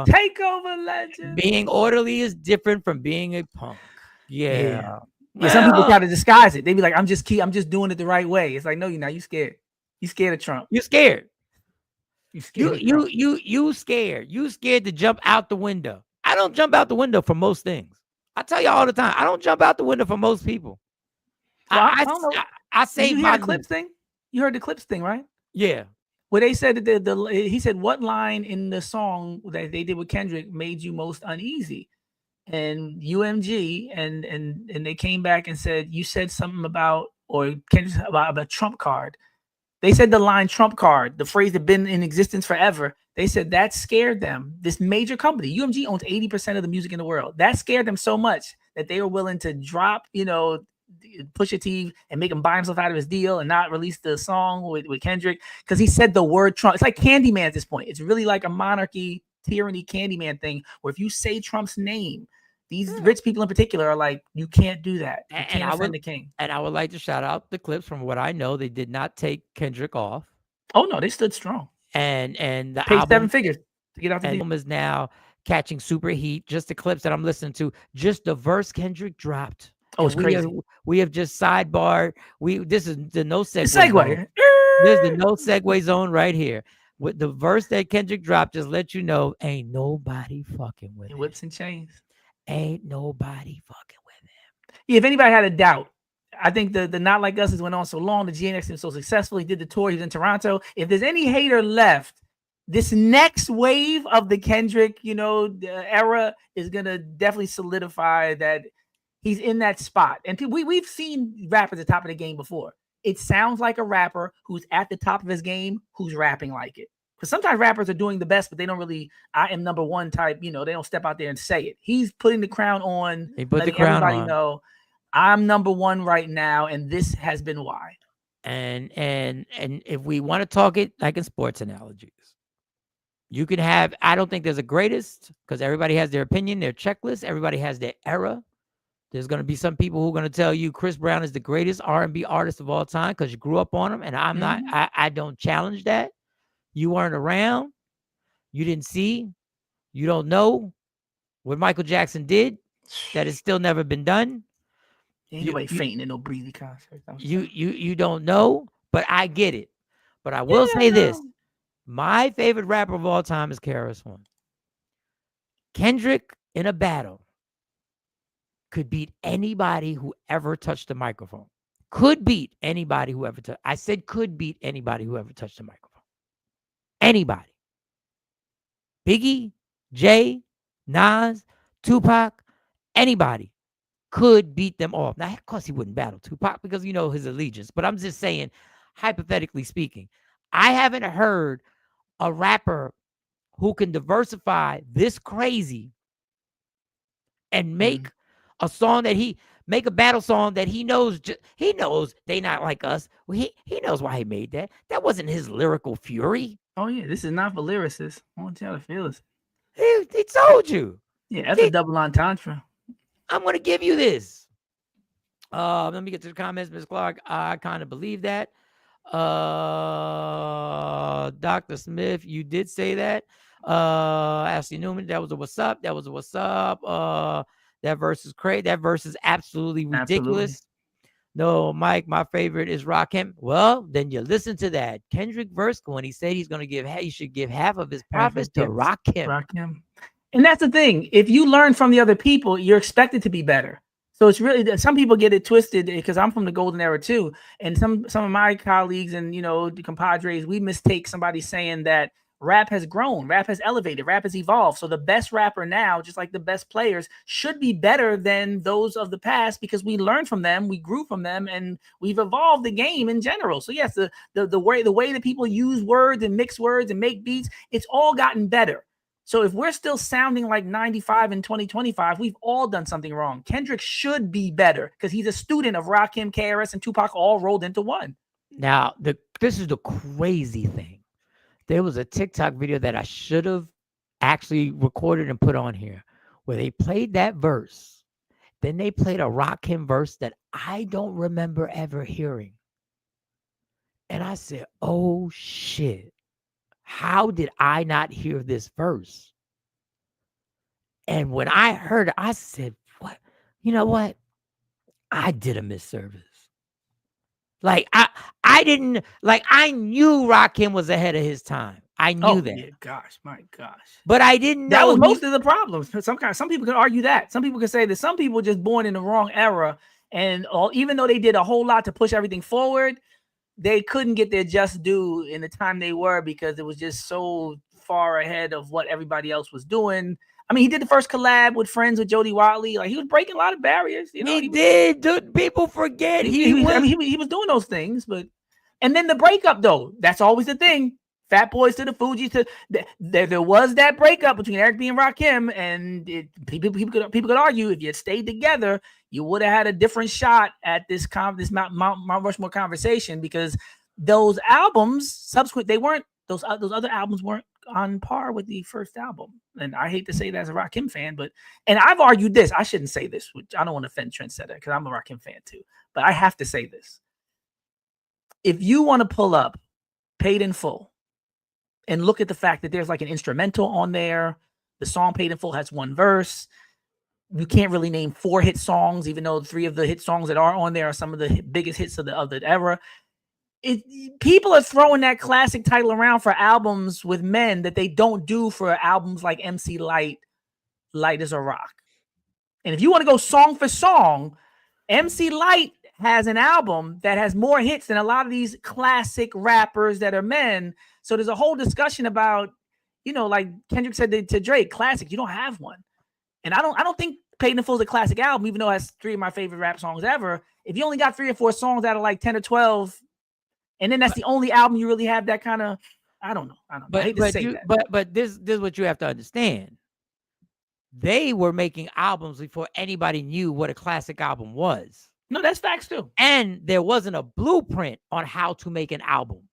Take over legend. Being orderly is different from being a punk. Yeah. Yeah, some people try to disguise it. They be like, I'm just doing it the right way. It's like, no, you're not. You scared. You scared of Trump. You scared. You scared. You scared. You scared to jump out the window. I don't jump out the window for most things. I tell you all the time. I don't jump out the window for most people. Well, I don't know. I say you my clip thing. You heard the Clips thing, right? Yeah. Where they said that he said, what line in the song that they did with Kendrick made you most uneasy? And UMG and they came back and said, you said something about, or Kendrick about a Trump card. They said the line Trump card, the phrase that been in existence forever. They said that scared them. This major company, UMG owns 80% of the music in the world. That scared them so much that they were willing to drop, Pusha T and make him buy himself out of his deal and not release the song with Kendrick because he said the word Trump. It's like Candyman at this point. It's really like a monarchy, tyranny, Candyman thing where if you say Trump's name, these rich people in particular are like, you can't do that. You can't offend the king. And I would like to shout out the Clips. From what I know, they did not take Kendrick off. Oh no, they stood strong. And the paid album, 7 figures to get out the album is now catching super heat. Just the clips that I'm listening to, just the verse Kendrick dropped. Oh, it's crazy. We have just sidebarred. This is the no segue. Segue. There's the no segue zone right here. With the verse that Kendrick dropped, just let you know, ain't nobody fucking with it. Whips and chains. Ain't nobody fucking with him. Yeah, if anybody had a doubt, I think the Not Like Us has went on so long. The GNX was so successful. He did the tour. He was in Toronto. If there's any hater left, this next wave of the Kendrick, the era is gonna definitely solidify that he's in that spot. And we've seen rappers at the top of the game before. It sounds like a rapper who's at the top of his game who's rapping like it. Because sometimes rappers are doing the best, but they don't really, I am number one type, they don't step out there and say it. He's putting the crown on, letting everybody know, I'm number one right now, and this has been why. And if we want to talk it like in sports analogies, you can have, I don't think there's a greatest, because everybody has their opinion, their checklist, everybody has their era. There's going to be some people who are going to tell you Chris Brown is the greatest R&B artist of all time because you grew up on him, and I'm not, I don't challenge that. You weren't around. You didn't see. You don't know what Michael Jackson did. That has still never been done. Ain't nobody fainting in no Breezy concert. You don't know, but I get it. But I will say this. My favorite rapper of all time is KRS-One. Kendrick in a battle could beat anybody who ever touched the microphone. Could beat anybody who ever touched. I said could beat anybody who ever touched the microphone. Anybody. Biggie, Jay, Nas, Tupac, anybody could beat them all. Now, of course, he wouldn't battle Tupac because his allegiance. But I'm just saying, hypothetically speaking, I haven't heard a rapper who can diversify this crazy and make a song that make a battle song that he knows they not like us. Well, he knows why he made that. That wasn't his lyrical fury. Oh yeah, this is not for lyricists. I want y'all to feel this. He told you. Yeah, that's a double entendre. I'm gonna give you this. Let me get to the comments, Ms. Clark. I kind of believe that. Dr. Smith, you did say that. Ashley Newman, that was a what's up. That was a what's up. That verse is crazy. That verse is absolutely ridiculous. Absolutely. No, Mike, my favorite is Rakim. Well, then you listen to that Kendrick verse when he said he's going to he should give half of his profits to Rakim. And that's the thing. If you learn from the other people, you're expected to be better. So it's really, some people get it twisted because I'm from the golden era too. And some of my colleagues and, the compadres, we mistake somebody saying that rap has grown, rap has elevated, rap has evolved. So the best rapper now, just like the best players, should be better than those of the past because we learned from them, we grew from them, and we've evolved the game in general. So yes, the way that people use words and mix words and make beats, it's all gotten better. So if we're still sounding like 95 in 2025, we've all done something wrong. Kendrick should be better because he's a student of Rakim, KRS, and Tupac all rolled into one. Now, this is the crazy thing. There was a TikTok video that I should have actually recorded and put on here where they played that verse. Then they played a Rakim verse that I don't remember ever hearing. And I said, oh, shit. How did I not hear this verse? And when I heard it, I said, what? You know what? I did a misservice. Like, I didn't, like, I knew Rakim was ahead of his time. I knew that. Yeah, gosh, my gosh. But I didn't know. That was most of the problems. Some people could argue that. Some people could say that some people were just born in the wrong era. And even though they did a whole lot to push everything forward, they couldn't get their just due in the time they were because it was just so far ahead of what everybody else was doing. I mean, he did the first collab with Friends with Jody Watley. Like, he was breaking a lot of barriers. You know, he did. Dude, people forget he was doing those things. But and then the breakup, though, that's always the thing. Fat Boys to the Fugees. There was that breakup between Eric B and Rakim, and people could argue if you had stayed together, you would have had a different shot at this Mount Rushmore conversation, because those albums subsequent, they weren't those other albums weren't on par with the first album. And I hate to say that as a Rakim fan, and I've argued this. I shouldn't say this. I don't want to offend Trendsetter because I'm a Rakim fan too. But I have to say this. If you want to pull up Paid in Full and look at the fact that there's like an instrumental on there, the song Paid in Full has one verse. You can't really name 4 hit songs, even though 3 of the hit songs that are on there are some of the biggest hits of the era. People are throwing that classic title around for albums with men that they don't do for albums like MC Light, Light as a Rock. And if you want to go song for song, MC Light has an album that has more hits than a lot of these classic rappers that are men. So there's a whole discussion about, like Kendrick said to Drake, classic. You don't have one. And I don't think Paid in Full is a classic album, even though it has 3 of my favorite rap songs ever. If you only got 3 or 4 songs out of like 10 or 12, and then that's the only album you really have that kind of, I don't know. I hate to say that. But this is what you have to understand. They were making albums before anybody knew what a classic album was. No, that's facts too. And there wasn't a blueprint on how to make an album.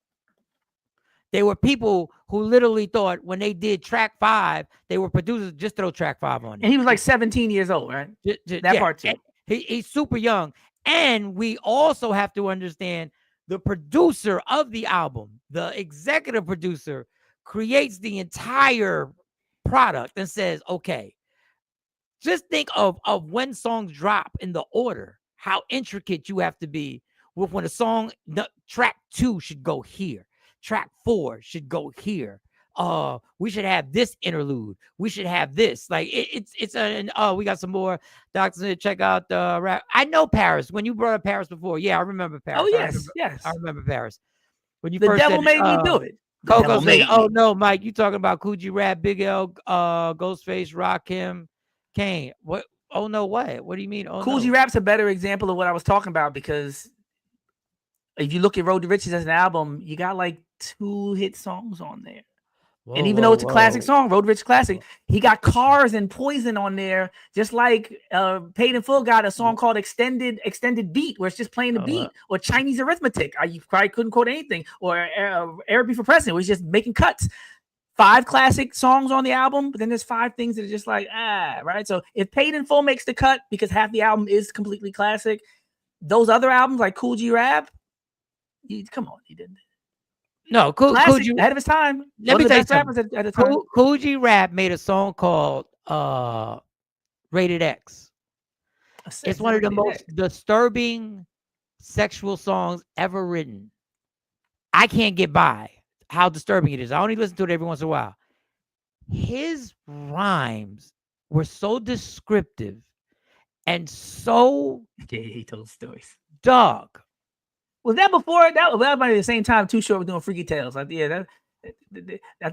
There were people who literally thought when they did track 5, they were producers, just throw track 5 on it. And he was like 17 years old, right? That part too. He's super young. And we also have to understand the producer of the album, the executive producer, creates the entire product and says, okay, just think of when songs drop in the order, how intricate you have to be with when a song, track 2 should go here. Track 4 should go here. We should have this interlude. We should have this. Like we got some more. Dr. Check out the rap. I know Paris. When you brought up Paris before, yeah, I remember Paris. Oh yes, I remember Paris. When you the first devil said, made me do it. Coco said, "Oh no, Mike, you talking about Coogee Rap, Big L, Ghostface, Rakim, Kane? What? Oh no, what? What do you mean? Oh, Coogee Rap's a better example of what I was talking about, because if you look at Road to Riches as an album, you got like 2 hit songs on there. And even though it's a classic song, Road to Riches classic, he got Cars and Poison on there, just like Paid in Full got a song called Extended Beat, where it's just playing the beat, or Chinese Arithmetic. You probably couldn't quote anything, or Eric B for President, where he's just making cuts. 5 classic songs on the album, but then there's 5 things that are just like, right? So if Paid in Full makes the cut because half the album is completely classic, those other albums like Coogee Rap, come on, he didn't. No, Coogee ahead of his time. Let me tell you rappers something. at the time. Coogee Rap made a song called Rated X. It's one of the most disturbing sexual songs ever written. I can't get by how disturbing it is. I only listen to it every once in a while. His rhymes were so descriptive and so he told stories. Dog. Was that before? That was at the same time Too Short was doing Freaky Tales. I think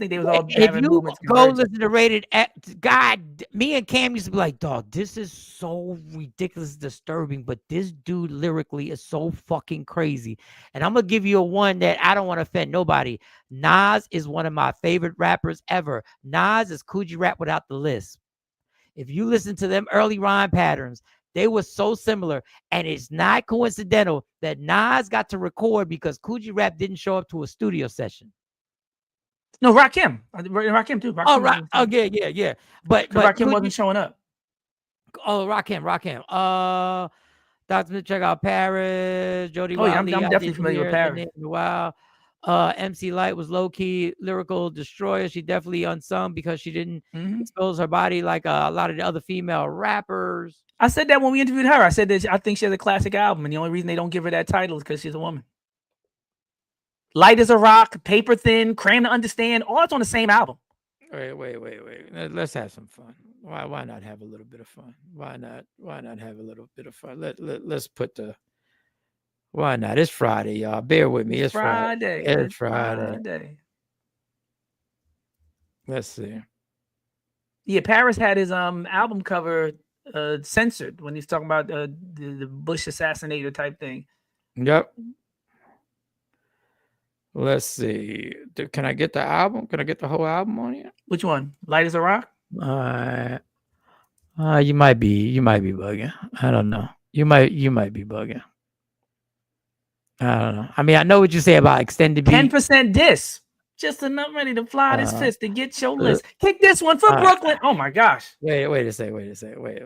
they was all. If you go listen to Rated X, God, me and Cam used to be like, dog, this is so ridiculous, disturbing, but this dude lyrically is so fucking crazy. And I'm gonna give you a one that I don't want to offend nobody. Nas is one of my favorite rappers ever. Nas is Coogee Rap without the lisp. If you listen to them early rhyme patterns, they were so similar, and it's not coincidental that Nas got to record because Coogee Rap didn't show up to a studio session. No, Rakim too. Rakim yeah. But Rakim wasn't showing up. Oh, Rakim. Dr. Check out Paris, Jody. Oh, yeah, I'm definitely familiar with Paris. Wow. MC Light was low-key lyrical destroyer. She definitely unsung because she didn't expose her body like a lot of the other female rappers. I said that when we interviewed her. I said that I think she has a classic album, and the only reason they don't give her that title is because she's a woman. Light as a Rock, Paper Thin, Cram to Understand, all that's on the same album. Wait. Let's have some fun. Why not have a little bit of fun? Why not have a little bit of fun? Let's put the Why not? It's Friday, y'all. Bear with me. It's Friday. It's Friday. Let's see. Yeah, Paris had his album cover censored when he's talking about the Bush assassinator type thing. Yep. Let's see. Can I get the album? Can I get the whole album on here? Which one? Light as a Rock? You might be bugging. I don't know. You might be bugging. I don't know. I mean, I know what you say about extended beat. 10% diss. Just enough ready to fly this fist to get your list. Kick this one from Brooklyn. Oh my gosh. Wait a second. Wait.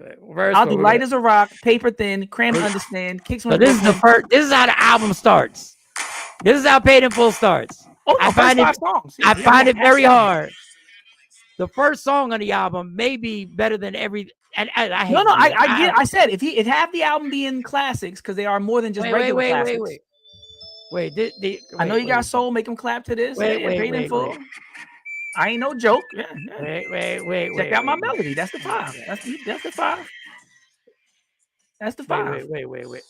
I'll do Light as a Rock, Paper Thin, Cram to Understand, Kicks one. So this is the first. This is how the album starts. This is how Paid in Full starts. Oh, no, I find it very hard. The first song on the album may be better than every. And I hate I said if half the album be in classics because they are more than just regular classics. Wait, I know you got soul. Make them clap to this. Paid in Full. I ain't no joke. Yeah. Wait. Check out my melody. That's the 5. That's the 5. That's the 5. Wait.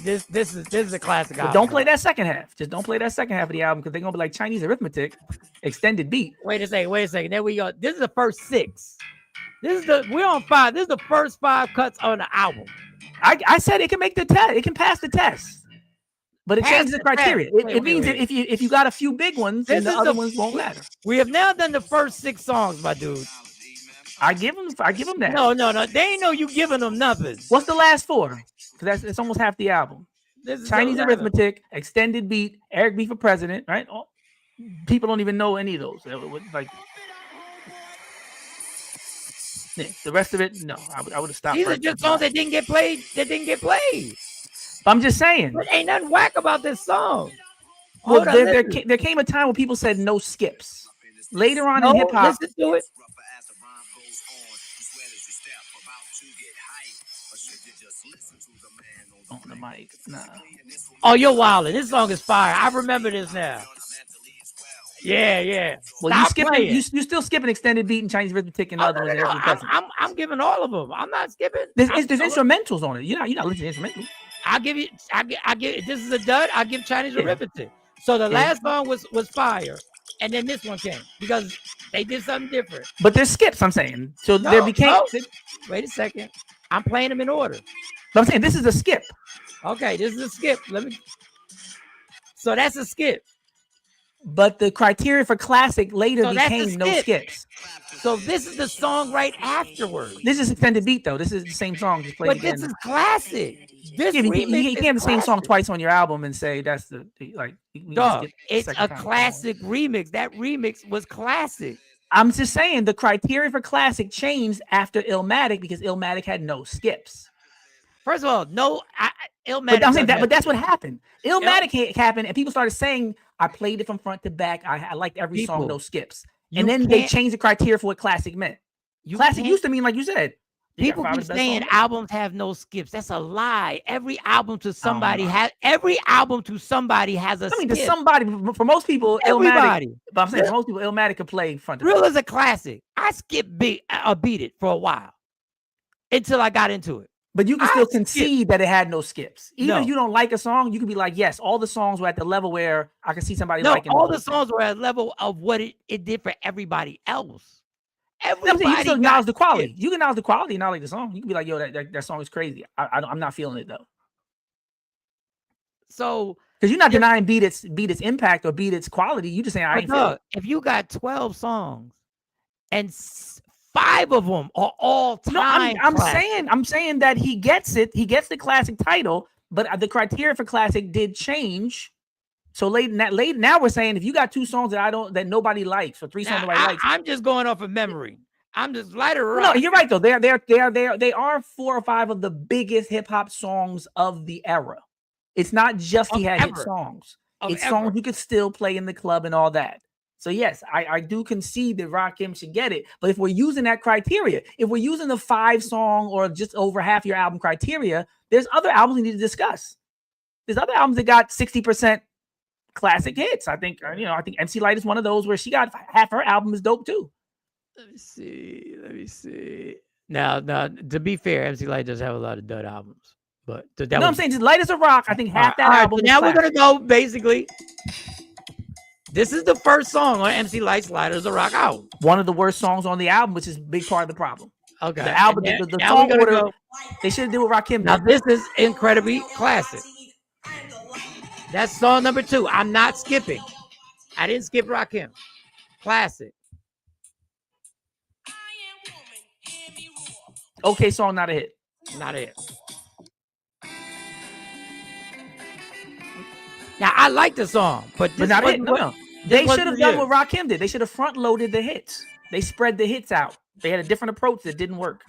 This is a classic album. But don't play that second half. Just don't play that second half of the album because they're gonna be like Chinese arithmetic, extended beat. Wait a second. There we go. This is the first 6. We're on 5. This is the first 5 cuts on the album. I said it can make the test. It can pass the test, but it changes the criteria. It means that if you got a few big ones, then the other ones won't matter. We have now done the first 6 songs, my dude. I give them that. No. They ain't know you giving them nothing. What's the last 4? Because it's almost half the album. Chinese arithmetic, extended beat, Eric B for president. Right? People don't even know any of those. Like. Yeah, the rest of it, no, I would have stopped. These are just songs that didn't get played. I'm just saying. But ain't nothing whack about this song. Well, there came a time when people said no skips. Later on in hip hop, listen to it. On the mic, nah. Oh, you're wilding. This song is fire. I remember this now. Yeah. Well, you skipping? You still skipping extended beat and Chinese arithmetic and other ones. I'm giving all of them. I'm not skipping. There's instrumentals on it. You're not listening to instrumentals. I give this is a dud. I give Chinese arithmetic. So the last song was fire, and then this one came because they did something different. But there's skips. I'm saying so Wait a second. I'm playing them in order. But I'm saying this is a skip. Okay, this is a skip. So that's a skip. But the criteria for classic later became no skips. So this is the song right afterwards. This is extended beat though. This is the same song. Just played again. This is classic. You can't have the same song twice on your album and say that's the like. Dog, it's a classic remix. That remix was classic. I'm just saying the criteria for classic changed after Illmatic because Illmatic had no skips. First of all, Illmatic. But I'm saying but that's what happened. Illmatic happened, and people started saying, "I played it from front to back. I liked every song, no skips." And then they changed the criteria for what classic meant. Classic used to mean, like you said, people keep saying albums have no skips. That's a lie. Every album to somebody has a skip. I mean, to somebody, for most people, everybody. Illmatic. But I'm saying for most people, Illmatic could play front to Real back. is a classic. I skipped beat it for a while until I got into it. But you can still concede that it had no skips. Even if you don't like a song, you can be like, yes, all the songs were at the level where I can see somebody liking all the songs were at the level of what it did for everybody else. Everybody you can acknowledge the quality. You can acknowledge the quality and not like the song. You can be like, yo, that song is crazy. I'm not feeling it though. So because you're not denying beat its impact or beat its quality. You just saying I ain't feel it. If you got 12 songs and 5 of them are all time. No, I'm saying that he gets it. He gets the classic title, but the criteria for classic did change. So now we're saying if you got 2 songs that nobody likes or 3 songs nobody likes. I'm just going off of memory. I'm just lighter. No, you're right though. They are 4 or 5 of the biggest hip hop songs of the era. It's not just he had hit songs. It's songs you could still play in the club and all that. So yes, I do concede that Rakim should get it. But if we're using that criteria, if we're using the 5-song or just over half your album criteria, there's other albums we need to discuss. There's other albums that got 60% classic hits. I think MC Lyte is one of those where she got half her album is dope too. Let me see. Now, to be fair, MC Lyte does have a lot of dud albums. But that No, I'm was- saying just Light as a Rock. I think half that all right, album. so is now we're classic. gonna go basically. This is the first song on MC Light's Light as a Rock album. One of the worst songs on the album, which is a big part of the problem. Okay. The album, And the now song we're gonna order, go- they should do with Rakim. Now this is incredibly classic. That's song number 2. I'm not skipping. I didn't skip Rakim. Classic. Okay, song not a hit. Not it. Now I like the song, but this But not it. wasn't No, what- no. this They should wasn't have done it. what Rakim did. They should have front loaded the hits. They spread the hits out. They had a different approach that didn't work.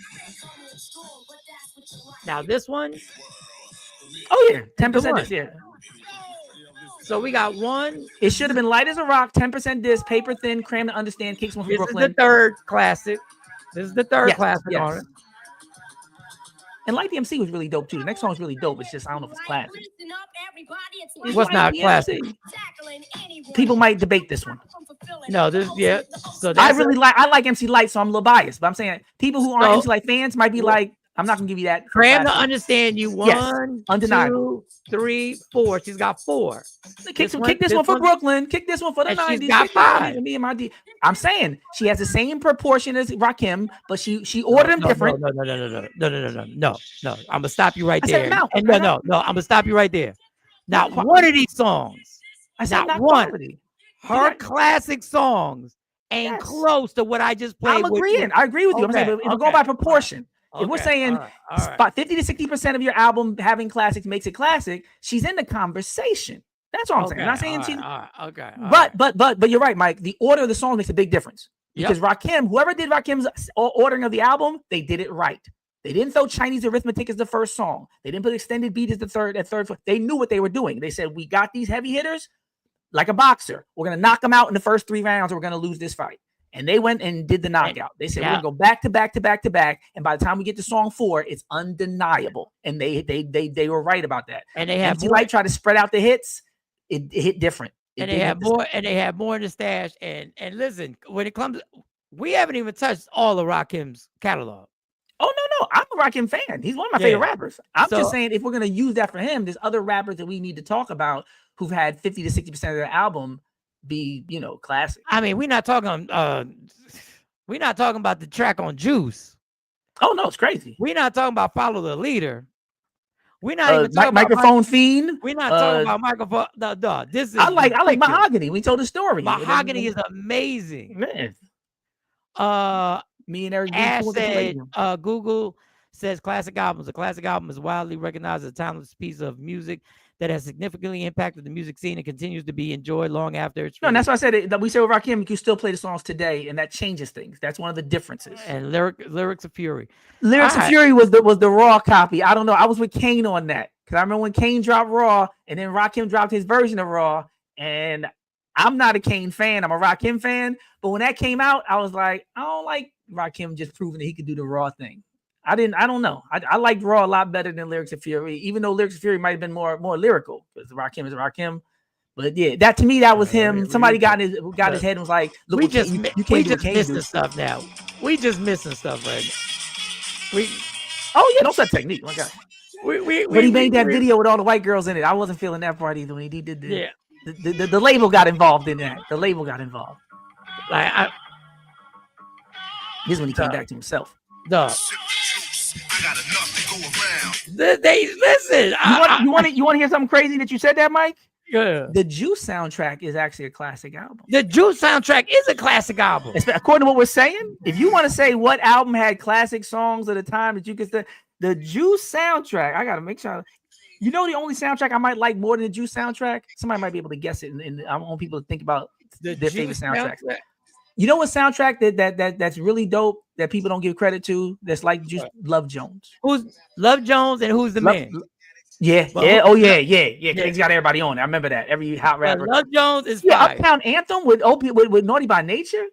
Now this one. Oh yeah, the 10% one. this. Yeah. So we got one. It should have been Light as a Rock, 10% this, Paper Thin, Cram to Understand, Kicks One from This Brooklyn. is the third classic. This is the third Yes, classic yes. on it. And Light the MC was really dope too. The next song is really dope. It's just I don't know if it's classic. It's What's Light not the classic? MC. People might debate this one. No, this yeah. So I that's really like MC Light, so I'm a little biased. But I'm saying people who aren't So- MC Light fans might be like, I'm not gonna give you that. for Cram to classic. Understand You. Yes, 1, undeniable. 2, 3, 4. She's got 4. Kick this one for Brooklyn. Kick this one for the And 90s. she's got kick this one 5. for me and my D. I'm saying she has the same proportion as Rakim, but she ordered them different. No. I'm gonna stop you right I said there. mouth, And okay? no. I'm gonna stop you right there. Not Not one of these songs. I said not one. quality. Her Yeah. classic songs ain't Yes. close to what I just played. I'm with agreeing. you. I agree with you. I'm saying, but if we go by proportion, if we're Okay, saying all right. about 50 to 60% of your album having classics makes it classic, she's in the conversation. That's all I'm saying. I'm not saying she. Okay. But you're right, Mike. The order of the song makes a big difference because Rakim, whoever did Rakim's ordering of the album, they did it right. They didn't throw Chinese Arithmetic as the first song. They didn't put Extended Beat as the third. They knew what they were doing. They said, "We got these heavy hitters, like a boxer. We're gonna knock them out in the first 3 rounds, or we're gonna lose this fight." And they went and did the knockout. They said, "We're gonna go back to back to back to back." And by the time we get to song 4, it's undeniable. And they were right about that. And they have MC more- Light tried to spread out the hits. It hit different. And they have more. And they have more in the stash. And listen, when it comes, we haven't even touched all of Rakim's catalog. Oh no, I'm a Rakim fan. He's one of my Yeah. favorite rappers. I'm So- just saying if we're gonna use that for him, there's other rappers that we need to talk about who've had 50 to 60% of their album be, classic. I mean, we're not talking about the track on Juice. Oh no, it's crazy. We're not talking about Follow the Leader. We're not even talking Microphone about Fiend. We're not talking about microphone. No, this is I like ridiculous. Mahogany. We told the story. Mahogany is amazing. Man. Me and Eric B. Ash pulled the said, palladium. Google says classic albums. A classic album is widely recognized as a timeless piece of music that has significantly impacted the music scene and continues to be enjoyed long after it's No, and released. that's why I said that we say with Rakim, you can still play the songs today, and that changes things. That's one of the differences. And lyrics of fury. Lyrics All of right. Fury was the Raw copy. I don't know. I was with Kane on that because I remember when Kane dropped Raw, and then Rakim dropped his version of Raw. And I'm not a Kane fan. I'm a Rakim fan. But when that came out, I was like, I don't like Rakim just proving that he could do the Raw thing. I don't know. I liked Raw a lot better than Lyrics of Fury, even though Lyrics of Fury might have been more lyrical because Rakim is Rakim. But yeah, that to me, that was him. Somebody got his head and was like, "Look, We what just you we can't do just what Kane missing do." stuff now. We just missing stuff right now. Oh yeah, don't set technique. Oh my God. We When he made that video with all the white girls in it, I wasn't feeling that part either. When he did the Yeah. the label got involved in that. The label got involved. Like This is when he came back to himself. They listen. You want to hear something crazy that you said that, Mike? Yeah. The Juice soundtrack is actually a classic album. The Juice soundtrack is a classic album. According to what we're saying, if you want to say what album had classic songs at the time that you could say, the Juice soundtrack, I got to make sure. You know, the only soundtrack I might like more than the Juice soundtrack, somebody might be able to guess it, and I want people to think about their favorite soundtracks. You know what soundtrack that's really dope that people don't give credit to? That's like Juice, Love Jones. Who's Love Jones and who's the man? Yeah, Well, yeah, oh yeah. He's got everybody on it. I remember that. Every hot rapper. Love Jones is Yeah, fire. Uptown Anthem with Naughty by Nature.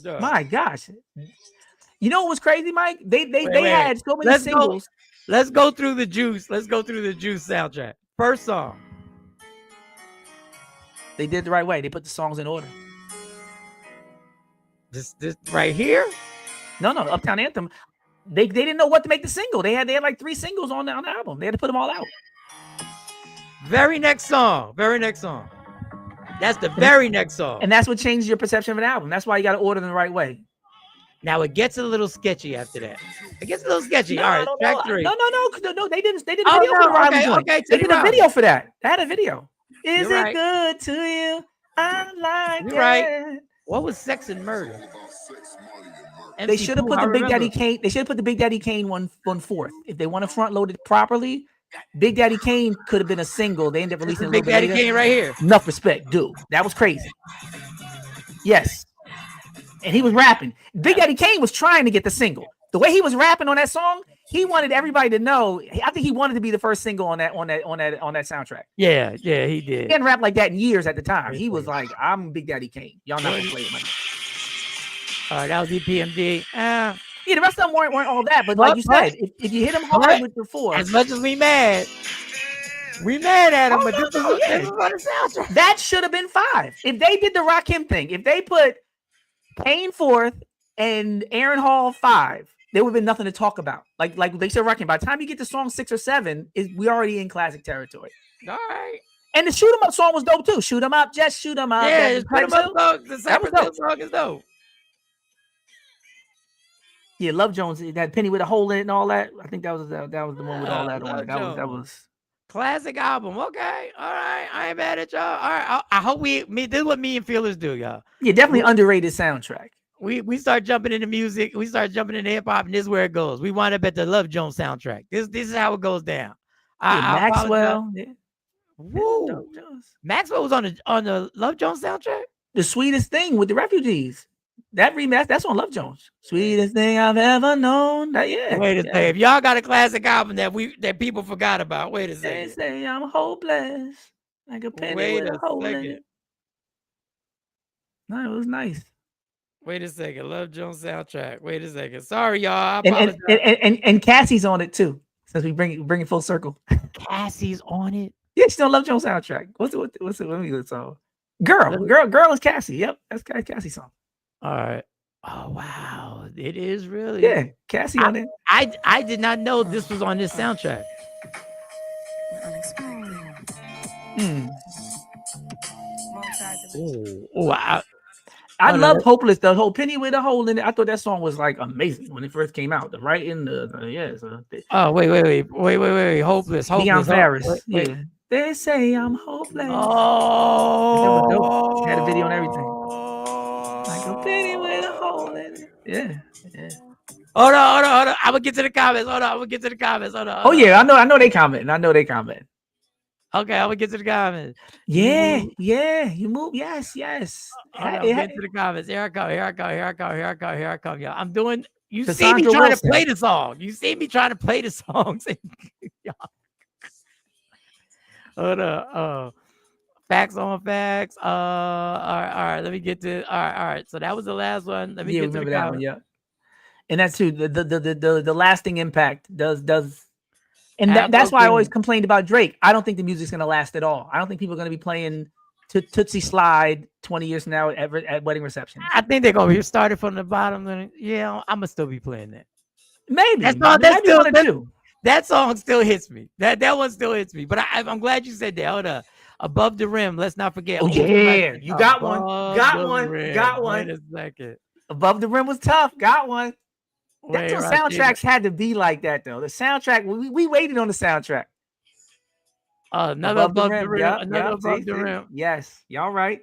Duh. My gosh. You know what was crazy, Mike? They Wait. had so many Let's singles. Let's go through the Juice. Let's go through the Juice soundtrack. First song. They did the right way. They put the songs in order. This right here. No, Uptown Anthem. they didn't know what to make the single. They had like 3 singles on the album. They had to put them all out. Very next song. That's the very next song. And that's what changes your perception of an album. That's why you got to order them the right way. Now it gets a little sketchy after that. It gets a little sketchy. All right, track 3. No. They did a video for the Riley joint. They did a video for that. They had a video. Is it good to you? I like it. Right. What was Sex and Murder? They should have put the Big Daddy Kane. They should have put the Big Daddy Kane one fourth. If they want to front load it properly, Big Daddy Kane could have been a single. They ended up releasing Big Daddy Kane right here. Enough respect, dude. That was crazy. Yes. And he was rapping. Big Daddy Kane was trying to get the single. The way he was rapping on that song, he wanted everybody to know. I think he wanted to be the first single on that soundtrack. Yeah, he did. He hadn't rapped like that in years at the time. He was like, "I'm Big Daddy Kane. Y'all not gonna play it, man." All right, that was EPMD. Yeah, the rest of them weren't all that. But like you said, if you hit them hard with the 4, as much as we mad at him, but this is on the soundtrack. That should have been 5. If they did the Rakim thing, if they put Kane 4th and Aaron Hall 5, there would have been nothing to talk about. Like they said, Rakim. By the time you get to song 6 or 7, we already in classic territory. All right. And the Shoot 'Em Up song was dope too. Shoot 'Em Up, just shoot 'em up. Yeah, just Shoot 'Em Up song. The Cypress Hill song is dope. Yeah, Love Jones, that Penny with a hole in it and all that. I think that was the one with all that on it. That was classic album. Okay, all right. I ain't mad at y'all. All right, I hope this is what me and Feelers do, y'all. Yeah, definitely underrated soundtrack. We start jumping into music. We start jumping into hip hop, and this is where it goes. We wind up at the Love Jones soundtrack. This is how it goes down. Maxwell. Yeah. Woo. Maxwell was on the Love Jones soundtrack. The Sweetest Thing with the Refugees. That remix, that's on Love Jones. Sweetest thing I've ever known. Wait a second. If y'all got a classic album that people forgot about, wait a second. They say I'm hopeless, like a penny with a hole in it. No, it was nice. Wait a second. Love Jones soundtrack. Wait a second. Sorry, y'all. I apologize. And Cassie's on it too. Since we bring it full circle. Cassie's on it. Yeah, she's on Love Jones soundtrack. What's it? Let me go song. Girl is Cassie. Yep, that's Cassie's song. All right. Oh wow, it is really. Yeah, Cassie on it. I did not know this was on this soundtrack. Oh, I love Hopeless. The whole Penny with a hole in it. I thought that song was like amazing when it first came out. The writing, Oh wait. Hopeless. Neon Ferris. Wait. Yeah. They say I'm hopeless. Oh, she had a video and everything. Like a penny with a hole in it. Yeah. Hold on. I'm gonna get to the comments. Hold on. Oh yeah, I know they comment. Okay, I'm gonna get to the comments. Yeah. You move. Yes. Get to the comments. Here I come, y'all. I'm doing. You see Cassandra me trying Wilson. to play the song. You see me trying to play the songs. Hold on. Facts on facts. All right. Let me get to. All right. So that was the last one. Let me get to the that one. Yeah. And that's too the lasting impact does. And that's why I always complained about Drake. I don't think the music's gonna last at all. I don't think people are gonna be playing Tootsie Slide 20 years from now at wedding receptions. I think they're gonna be started from the bottom. And yeah, I'm gonna still be playing that. Maybe that song still hits me. That one still hits me. But I'm glad you said that. Hold up. Above the Rim. Let's not forget. Oh yeah, you got one. Got one. Wait a second. Above the Rim was tough. Got one. That's what soundtracks had to be like that though. The soundtrack, we waited on the soundtrack. Another Above the Rim. Another Above the Rim. Yes, y'all right.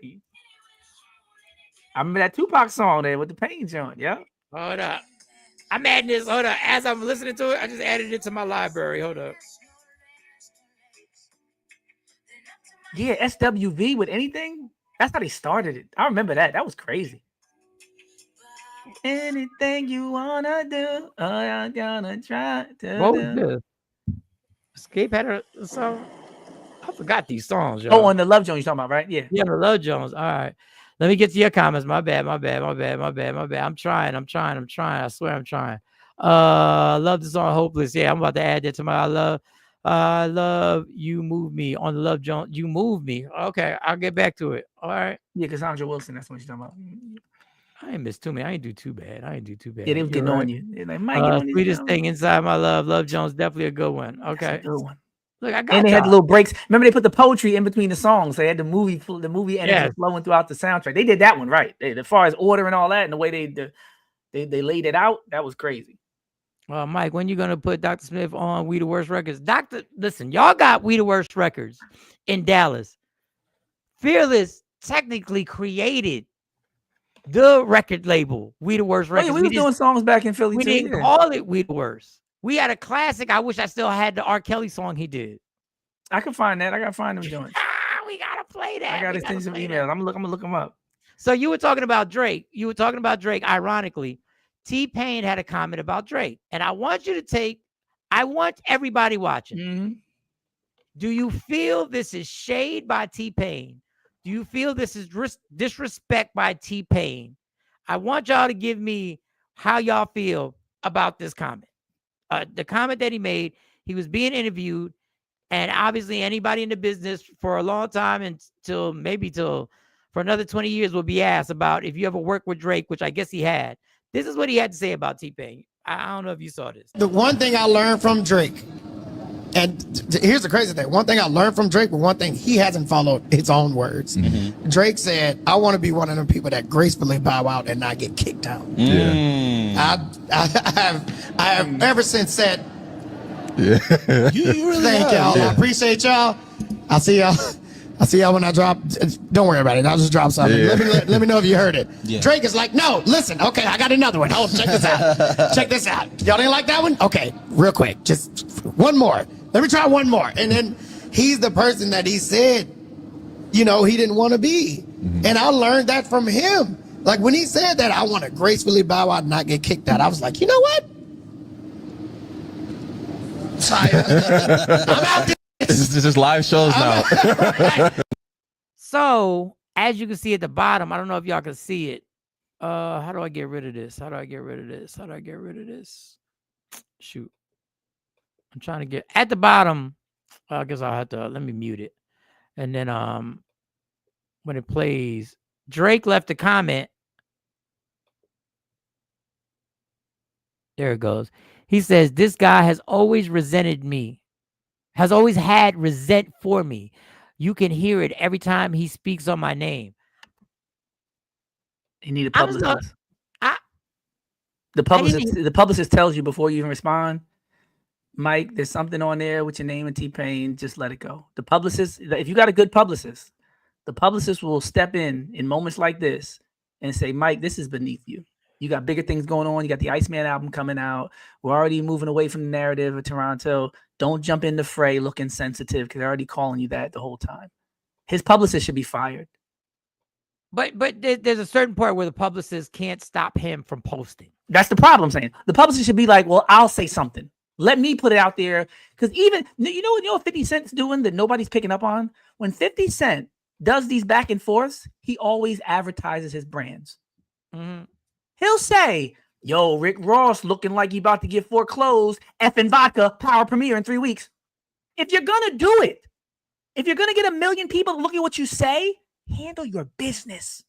I remember that Tupac song there with the pain joint. Yeah. Hold up. I'm adding this. Hold up. As I'm listening to it, I just added it to my library. Hold up. Yeah, SWV with anything. That's how they started it. I remember that. That was crazy. Anything you wanna do, I'm gonna try to. What was this? Escape had a song. I forgot these songs, y'all. Oh, on the Love Jones you're talking about, right? Yeah. Yeah, the Love Jones. All right. Let me get to your comments. My bad. I'm trying. I swear I'm trying. Love the song Hopeless. Yeah, I'm about to add that to my I love You Move Me on the Love Jones. You Move Me. Okay, I'll get back to it. All right. Yeah, Cassandra Wilson. That's what you're talking about. I ain't miss too many. I ain't do too bad. Yeah, they was getting on you. They're like, Mike, get on these Sweetest songs. thing inside my love. Love Jones, definitely a good one. Okay. That's a good one. Look, I got And they had y'all. the little breaks. Remember, they put the poetry in between the songs. They had the movie and Yes. flowing throughout the soundtrack. They did that one right. As far as order and all that, and the way they laid it out, that was crazy. Mike, when you gonna put Dr. Smith on We the Worst Records? Listen, y'all got We the Worst Records in Dallas. Fearless technically created the record label We the Worst Oh, Records. yeah, we was doing songs back in Philly We too. didn't yeah. call it We the Worst. We had a classic. I wish I still had the R. Kelly song he did. I can find that. I gotta find them joints. We gotta play that. I gotta We send some play emails. that. I'm gonna look them up. So you were talking about Drake. Ironically, T-Pain had a comment about Drake. And I want everybody watching. Mm-hmm. Do you feel this is shade by T-Pain? Do you feel this is disrespect by T-Pain? I want y'all to give me how y'all feel about this comment. The comment that he made, he was being interviewed, and obviously anybody in the business for a long time until for another 20 years will be asked about if you ever worked with Drake, which I guess he had. This is what he had to say about T-Pain. I don't know if you saw this. The one thing I learned from Drake, and here's the crazy thing. One thing I learned from Drake, but one thing he hasn't followed his own words. Mm-hmm. Drake said, I want to be one of them people that gracefully bow out and not get kicked out. Yeah. I have ever since said, Yeah. you really thank y'all. I appreciate y'all. I'll see y'all when I drop. Don't worry about it. I'll just drop something. Yeah. Let me know if you heard it. Yeah. Drake is like, no, listen. Okay, I got another one. Hold, check this out. Check this out. Y'all didn't like that one? Okay, real quick. Just one more. Let me try one more. And then he's the person that he said, he didn't want to be. Mm-hmm. And I learned that from him. Like when he said that, I want to gracefully bow out and not get kicked out. I was like, you know what? I'm out there. This is live shows now. So, as you can see at the bottom, I don't know if y'all can see it. How do I get rid of this? Shoot. I'm trying to get at the bottom. I guess I'll have to let me mute it. And then when it plays, Drake left a comment. There it goes. He says, this guy has always resented me, has always had resent for me. You can hear it every time he speaks on my name. You need a publicist. The publicist tells you before you even respond, Mike, there's something on there with your name and T-Pain. Just let it go. The publicist, if you got a good publicist, the publicist will step in moments like this and say, Mike, this is beneath you. You got bigger things going on. You got the Iceman album coming out. We're already moving away from the narrative of Toronto. Don't jump in the fray looking sensitive because they're already calling you that the whole time. His publicist should be fired. But there's a certain part where the publicist can't stop him from posting. That's the problem I'm saying. The publicist should be like, well, I'll say something. Let me put it out there. Because even, you know what 50 Cent's doing that nobody's picking up on? When 50 Cent does these back and forths, he always advertises his brands. Mm-hmm. He'll say, yo, Rick Ross looking like he about to get foreclosed. Effing vodka, power premiere in 3 weeks. If you're going to do it, if you're going to get 1 million people to look at what you say, handle your business.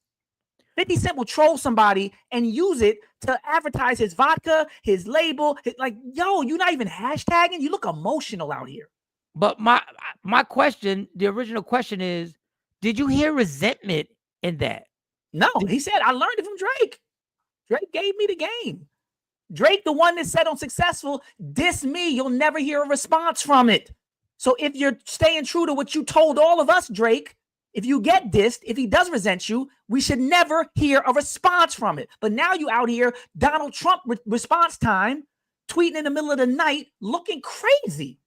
50 Cent will troll somebody and use it to advertise his vodka, his label. Yo, you're not even hashtagging. You look emotional out here. But my question, the original question is, did you hear resentment in that? No, he said, I learned it from Drake. Drake gave me the game. Drake, the one that said on Successful, diss me, you'll never hear a response from it. So if you're staying true to what you told all of us, Drake, if you get dissed, if he does resent you, we should never hear a response from it. But now you out here, Donald Trump response time, tweeting in the middle of the night, looking crazy.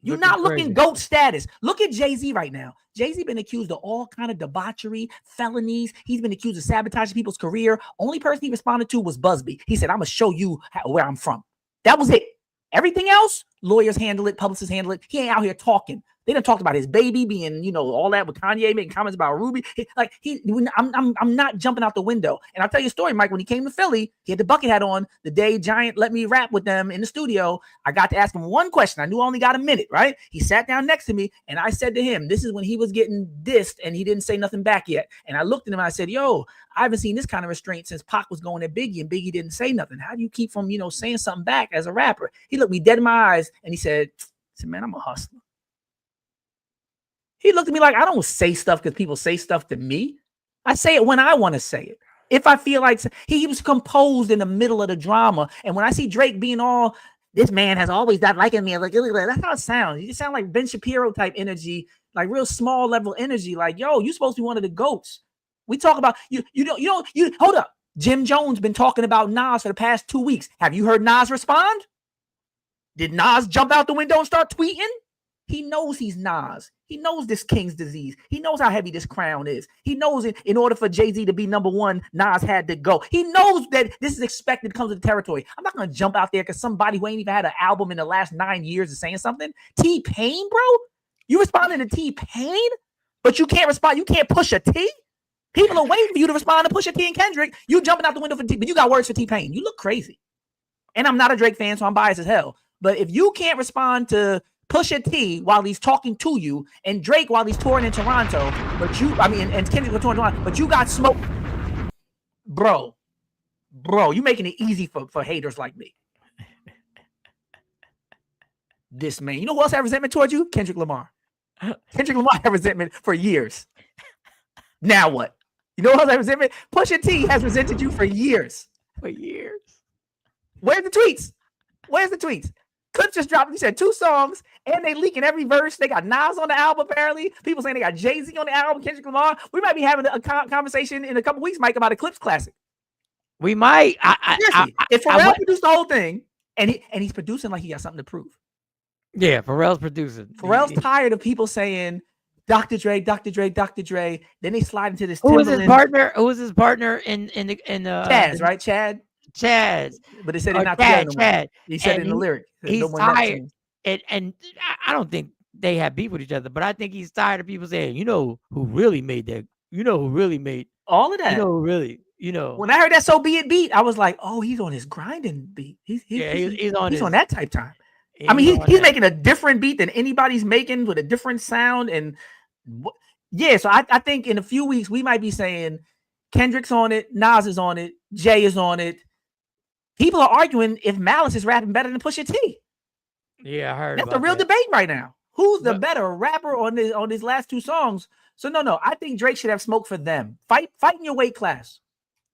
You're not looking GOAT status. Look at Jay-Z right now. Jay-Z been accused of all kind of debauchery, felonies. He's been accused of sabotaging people's career. Only person he responded to was Busby. He said, I'm going to show you where I'm from. That was it. Everything else, lawyers handle it, publicists handle it. He ain't out here talking. They done talked about his baby being, you know, all that with Kanye making comments about Ruby. I'm not jumping out the window. And I'll tell you a story, Mike. When he came to Philly, he had the bucket hat on the day Giant let me rap with them in the studio. I got to ask him one question. I knew I only got a minute, right? He sat down next to me and I said to him, this is when he was getting dissed and he didn't say nothing back yet. And I looked at him and I said, yo, I haven't seen this kind of restraint since Pac was going at Biggie and Biggie didn't say nothing. How do you keep from, you know, saying something back as a rapper? He looked me dead in my eyes and he said, man, I'm a hustler. He looked at me like, I don't say stuff because people say stuff to me. I say it when I want to say it. If I feel like he was composed in the middle of the drama. And when I see Drake being all, this man has always not liking me, like that's how it sounds. You just sound like Ben Shapiro type energy, like real small level energy. Like, yo, you're supposed to be one of the GOATs. We talk about you hold up. Jim Jones been talking about Nas for the past 2 weeks. Have you heard Nas respond? Did Nas jump out the window and start tweeting? He knows he's Nas. He knows this King's disease. He knows how heavy this crown is. He knows it. In order for Jay-Z to be number one, Nas had to go. He knows that this is expected to come to the territory. I'm not going to jump out there because somebody who ain't even had an album in the last 9 years is saying something. T-Pain, bro? You responding to T-Pain? But you can't respond. You can't push a T? People are waiting for you to respond to Pusha T and Kendrick. You jumping out the window for T, but you got words for T-Pain. You look crazy. And I'm not a Drake fan, so I'm biased as hell. But if you can't respond to Pusha T while he's talking to you, and Drake while he's touring in Toronto, and Kendrick was touring in Toronto, but you got smoke, bro, you making it easy for haters like me. This man, you know who else had resentment towards you? Kendrick Lamar. Kendrick Lamar had resentment for years. Now what? You know who else had resentment? Pusha T has resented you for years. For years. Where's the tweets? Where's the tweets? Clips just dropped. He said 2 songs, and they leaking every verse. They got Nas on the album, apparently. People saying they got Jay-Z on the album, Kendrick Lamar. We might be having a conversation in a couple weeks, Mike, about Eclipse Classic. We might. If Pharrell produced the whole thing, and he's producing like he got something to prove. Yeah, Pharrell's producing. Pharrell's tired of people saying Dr. Dre, Dr. Dre, Dr. Dre. Then they slide into this. Who was his partner? Who was his partner in Chaz, right? Chad. But they said he's not together no more. He said it in the lyric. He's tired. And I don't think they have beef with each other, but I think he's tired of people saying, you know who really made that? You know who really made all of that? You know who really, you know. When I heard that So Be It beat, I was like, oh, he's on his grinding beat. He's on that type time. I mean, he's making a different beat than anybody's making with a different sound. And yeah, so I think in a few weeks, we might be saying Kendrick's on it, Nas is on it, Jay is on it. People are arguing if Malice is rapping better than Pusha T. Yeah, I heard that's a real debate right now. Who's the better rapper on these last 2 songs? So no, I think Drake should have smoke for them. Fight in your weight class.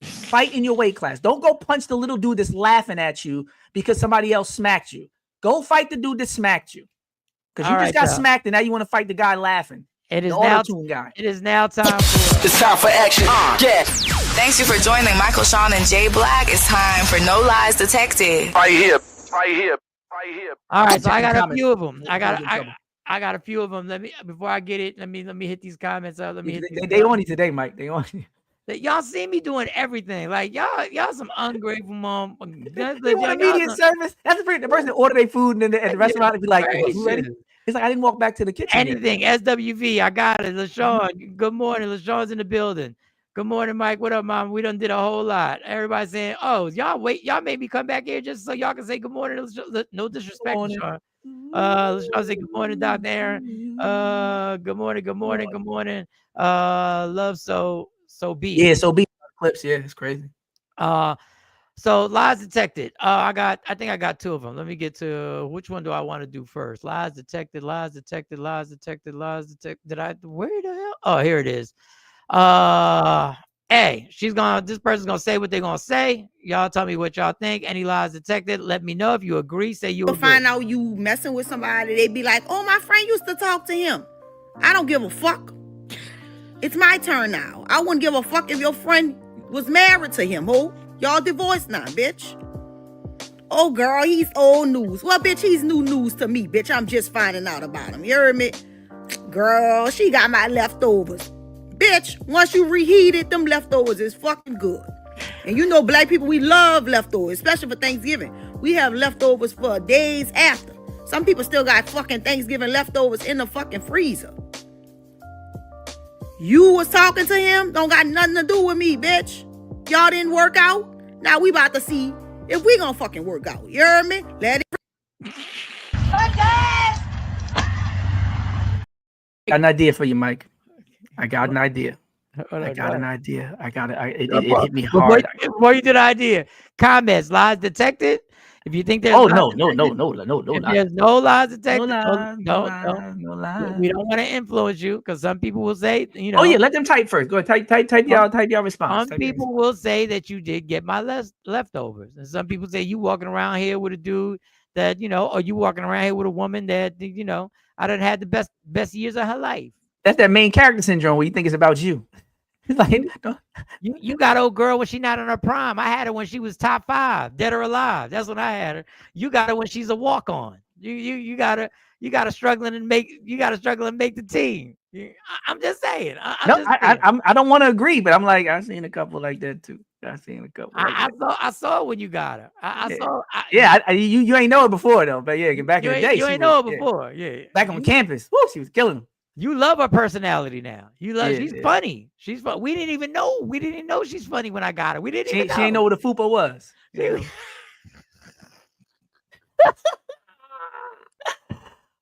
Fight in your weight class. Don't go punch the little dude that's laughing at you because somebody else smacked you. Go fight the dude that smacked you. Because you just got smacked and now you want to fight the guy laughing. It is the now guy. It is now time for it's time for action. Yeah. Thanks you for joining Michael Sean and Jay Black. It's time for No Lies Detected. Right here. All right, so I got a few of them. I got a few of them. Before I get it, let me hit these comments up. They on you today, Mike. They on you. Y'all see me doing everything. Like y'all some ungrateful mom. They want immediate service. That's the person that order their food in the restaurant and be like, you ready? It's like I didn't walk back to the kitchen. Anything. Yet. SWV. I got it. LaShawn. Good morning. LaShawn's in the building. Good morning, Mike. What up, Mom? We done did a whole lot. Everybody saying, oh, y'all made me come back here just so y'all can say good morning. No disrespect, LaShawn. LaShawn say good morning, Dr. Aaron. Good morning. Love so be. Yeah, so be clips. Yeah, it's crazy. So lies detected. I think I got 2 of them. Let me get to which one do I want to do first? Lies detected. Where the hell? Oh, here it is. Hey, this person's gonna say what they're gonna say. Y'all tell me what y'all think. Any lies detected? Let me know if you agree. Say you agree. Find out you messing with somebody, they be like, oh, my friend used to talk to him. I don't give a fuck. It's my turn now. I wouldn't give a fuck if your friend was married to him. Who? Y'all divorced now, bitch. Oh, girl, he's old news. Well, bitch, he's new news to me, bitch. I'm just finding out about him. You heard me? Girl, she got my leftovers. Bitch, once you reheat it, them leftovers is fucking good. And you know black people, we love leftovers, especially for Thanksgiving. We have leftovers for days after. Some people still got fucking Thanksgiving leftovers in the fucking freezer. You was talking to him, don't got nothing to do with me, bitch. Y'all didn't work out. Now we about to see if we gonna fucking work out. You heard me? Let it. Got an idea for you, Mike. I got an idea. I got an idea. It hit me hard. Before you do the idea, comments, lies detected. If you think there's no. If there's no lies detected, No lies. We don't want to influence you because some people will say, you know. Oh yeah, let them type first. Go ahead, type y'all response. Some people will say that you did get my leftovers, and some people say you walking around here with a dude that you know, or you walking around here with a woman that you know I done had the best years of her life. That's that main character syndrome where you think it's about you. Like, you got old girl when she not in her prime. I had her when she was top 5, dead or alive. That's when I had her. You got her when she's a walk on. You got to struggling to make the team. I'm just saying. I don't want to agree, but I'm like I've seen a couple like that too. I saw it when you got her. You ain't know it before though, but yeah, back in the day, you ain't know it before. Yeah, back on campus, woo, she was killing them. You love her personality now. She's funny. She's fun. We didn't even know she's funny when I got her. We didn't even know. She ain't know what a fupa was.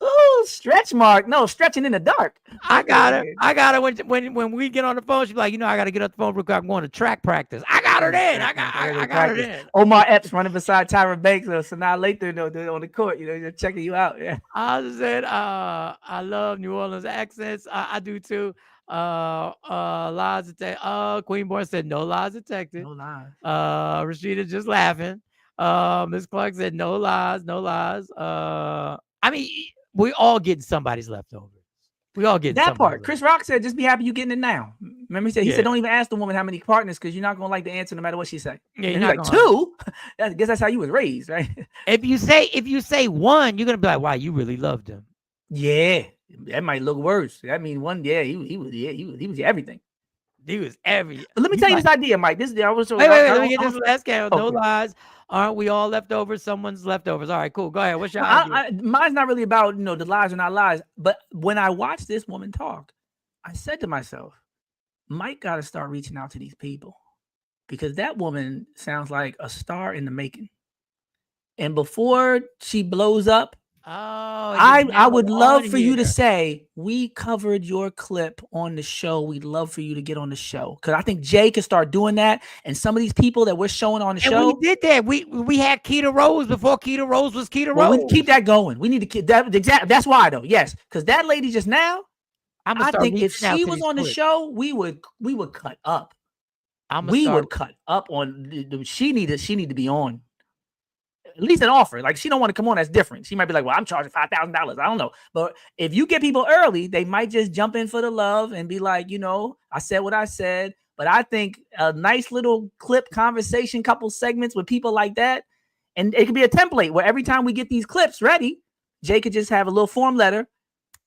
Oh, stretch mark. No, stretching in the dark. I got her when we get on the phone. She's like, you know, I got to get off the phone real quick. I'm going to track practice. I got her then. I got her then. Omar Epps running beside Tyra Banks or Sanaa Lathan on the court. You know, they're checking you out. Yeah. I just said, I love New Orleans accents. I do too. Lies detected. Queen Born said no lies detected. No lies. Rashida just laughing. Miss Clark said no lies. I mean, we all getting somebody's leftovers. We all get that part. Chris Rock said, "Just be happy you getting it now." Remember, he said, "Don't even ask the woman how many partners, because you're not gonna like the answer no matter what she say." Yeah, you're like 2. I guess that's how you was raised, right? If you say 1, you're gonna be like, "Wow, you really loved him." Yeah, that might look worse. That mean 1. Yeah, he was everything. He was everything. But let me tell you this idea, Mike. Wait, let me get this last count. No lies. Aren't we all leftovers? Someone's leftovers. All right, cool. Go ahead. What's your idea? Mine's not really about, the lies are not lies. But when I watched this woman talk, I said to myself, Mike got to start reaching out to these people, because that woman sounds like a star in the making. And before she blows up, I would love for you to say, we covered your clip on the show. We'd love for you to get on the show, because I think Jay could start doing that. And some of these people that we're showing on the show, we did that. We had Keita Rose before Keita Rose was Keita Rose. We keep that going. We need to keep that. That's why though. Yes, because that lady just now, I think if she was on the show, we would cut up. Would cut up on. She need to be on. At least an offer. Like, she don't want to come on, that's different. She might be like, well, I'm charging $5,000. I don't know. But if you get people early, they might just jump in for the love and be like, I said what I said. But I think a nice little clip conversation, couple segments with people like that, and it could be a template where every time we get these clips ready, Jay could just have a little form letter,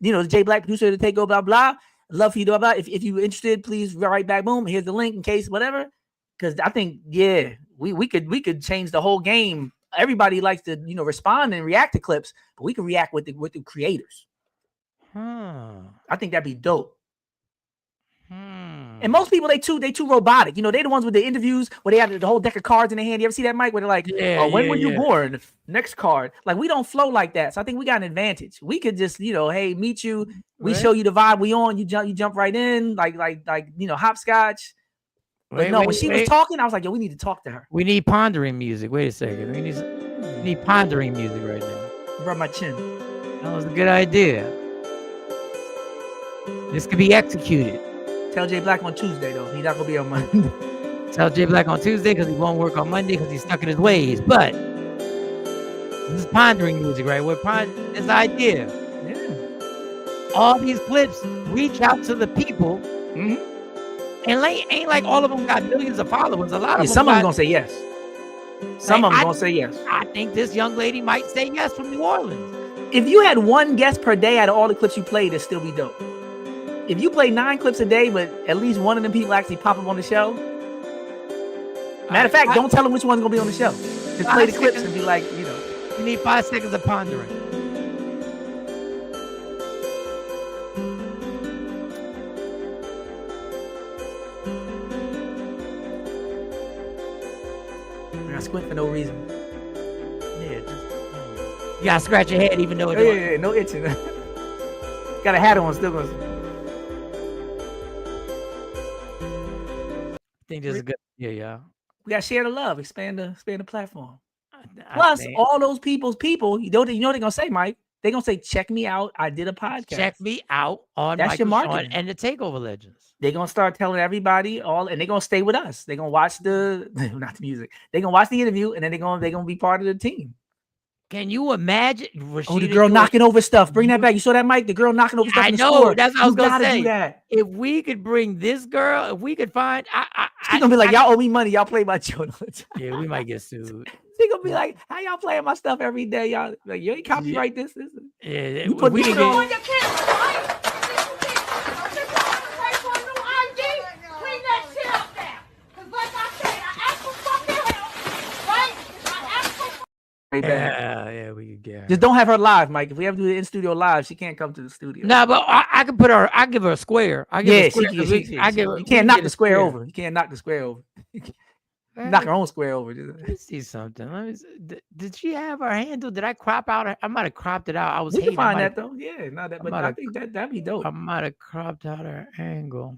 the Jay Black producer to take over, blah, blah. Love for you to blah, blah. If you're interested, please write back, boom, here's the link in case whatever. Because I think, we could change the whole game. Everybody likes to, respond and react to clips, but we can react with the creators. I think that'd be dope. And most people, they too robotic. They're the ones with the interviews where they have the whole deck of cards in their hand. You ever see that, Mike? Where they're like, when were you born? Next card. Like, we don't flow like that. So I think we got an advantage. We could just, hey, meet you. We show you the vibe we on. You jump right in, like hopscotch. But when she was talking, I was like, yo, we need to talk to her. We need pondering music. Wait a second. We need pondering music right now. Rub my chin. That was a good idea. This could be executed. Tell Jay Black on Tuesday, though. He's not going to be on Monday. Tell Jay Black on Tuesday because he won't work on Monday because he's stuck in his ways. But this is pondering music, right? We're pondering this idea. Yeah. All these clips reach out to the people. Mm-hmm. And ain't like all of them got millions of followers. A lot of them. Some of them gonna say yes. Some of them gonna say yes. I think this young lady might say yes from New Orleans. If you had one guest per day out of all the clips you played, it'd still be dope. If you play 9 clips a day, but at least one of them people actually pop up on the show. Matter of fact, don't tell them which one's gonna be on the show. Just play the clips and be like, You need 5 seconds of pondering. I squint for no reason. Yeah, just you gotta scratch your head even though it don't. Yeah, no itching. Got a hat on, still gonna. I think this is good. Yeah. We gotta share the love, expand the platform. I Plus, think- all those people's people, you know what they're gonna say, Mike? They're gonna say, check me out. I did a podcast. Check me out on That's your Michael Sean marketing. and the Takeover Legends. They're gonna start telling everybody and they're gonna stay with us. They're gonna watch the not the music. They're gonna watch the interview and then they're gonna be part of the team. Can you imagine? Oh, the girl knocking over stuff. Bring that back. You saw that, Mike? The girl knocking over stuff. I in the know. store. That's what I was You gonna gotta say. do that. If we could bring this girl, if we could find, She's gonna be like, y'all owe me money. Y'all play my children. Yeah, we might get sued. She gonna be like, how y'all playing my stuff every day? Y'all like, you ain't copyright this. Yeah, You put we this can on get. Yeah, we could get her. Just don't have her live, Mike. If we ever do the in studio live, she can't come to the studio. No, but I can put her. I give her a square. I give her a square. I give her. You can't knock the square over. You can't knock the square over. Right. Knock her own square over. Let me see something. Did she have her handle? Did I crop out her? I might have cropped it out. I was We can hating. I find might that have- though. Yeah, not that, I but might I have- think that'd be dope. I might have cropped out her angle.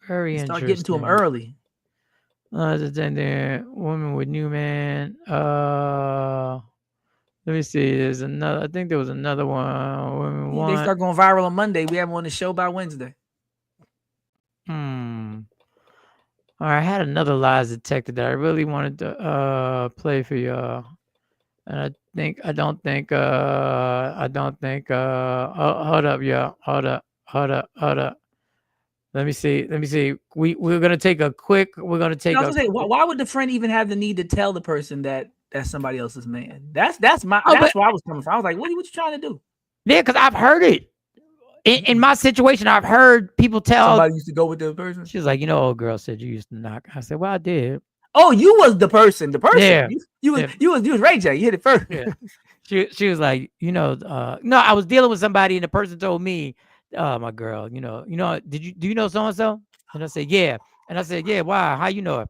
Very Start interesting. getting to them early. Then there, woman with new man. Let me see. There's another. I think there was another one. Women They want. start going viral on Monday. We have them on the show by Wednesday. All right, I had another lies detector that I really wanted to play for y'all, and I don't think. Hold up, y'all. Hold up. Let me see. We're gonna take a quick. We're gonna take. I was gonna say, why would the friend even have the need to tell the person that that's somebody else's man? That's where I was coming from. I was like, what you trying to do? Yeah, because I've heard it. In my situation, I've heard people tell. Somebody used to go with the person. She was like, old girl said you used to knock. I said, well, I did. Oh, you was the person. The person. Yeah. You was Ray J. You hit it first. Yeah. She was like, no, I was dealing with somebody and the person told me, my girl, do you know so-and-so? And I said, yeah. And I said, yeah, why? How you know her?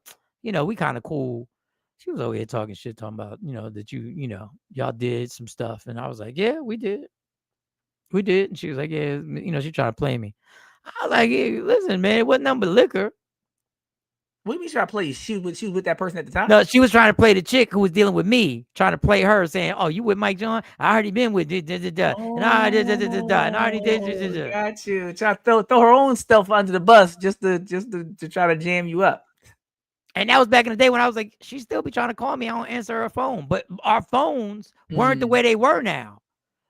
We kind of cool. She was over here talking shit, talking about, that y'all did some stuff. And I was like, yeah, we did. We did. And she was like, yeah, she trying to play me. I was like, hey, listen, man, it wasn't nothing but liquor. What do you mean try to play? She was with that person at the time? No, she was trying to play the chick who was dealing with me, trying to play her, saying, "Oh, you with Mike John? I already been with and I did and I already did." Got you. Try to throw her own stuff under the bus just to try to jam you up. And that was back in the day when I was like, she still be trying to call me. I don't answer her phone, but our phones weren't the way they were now.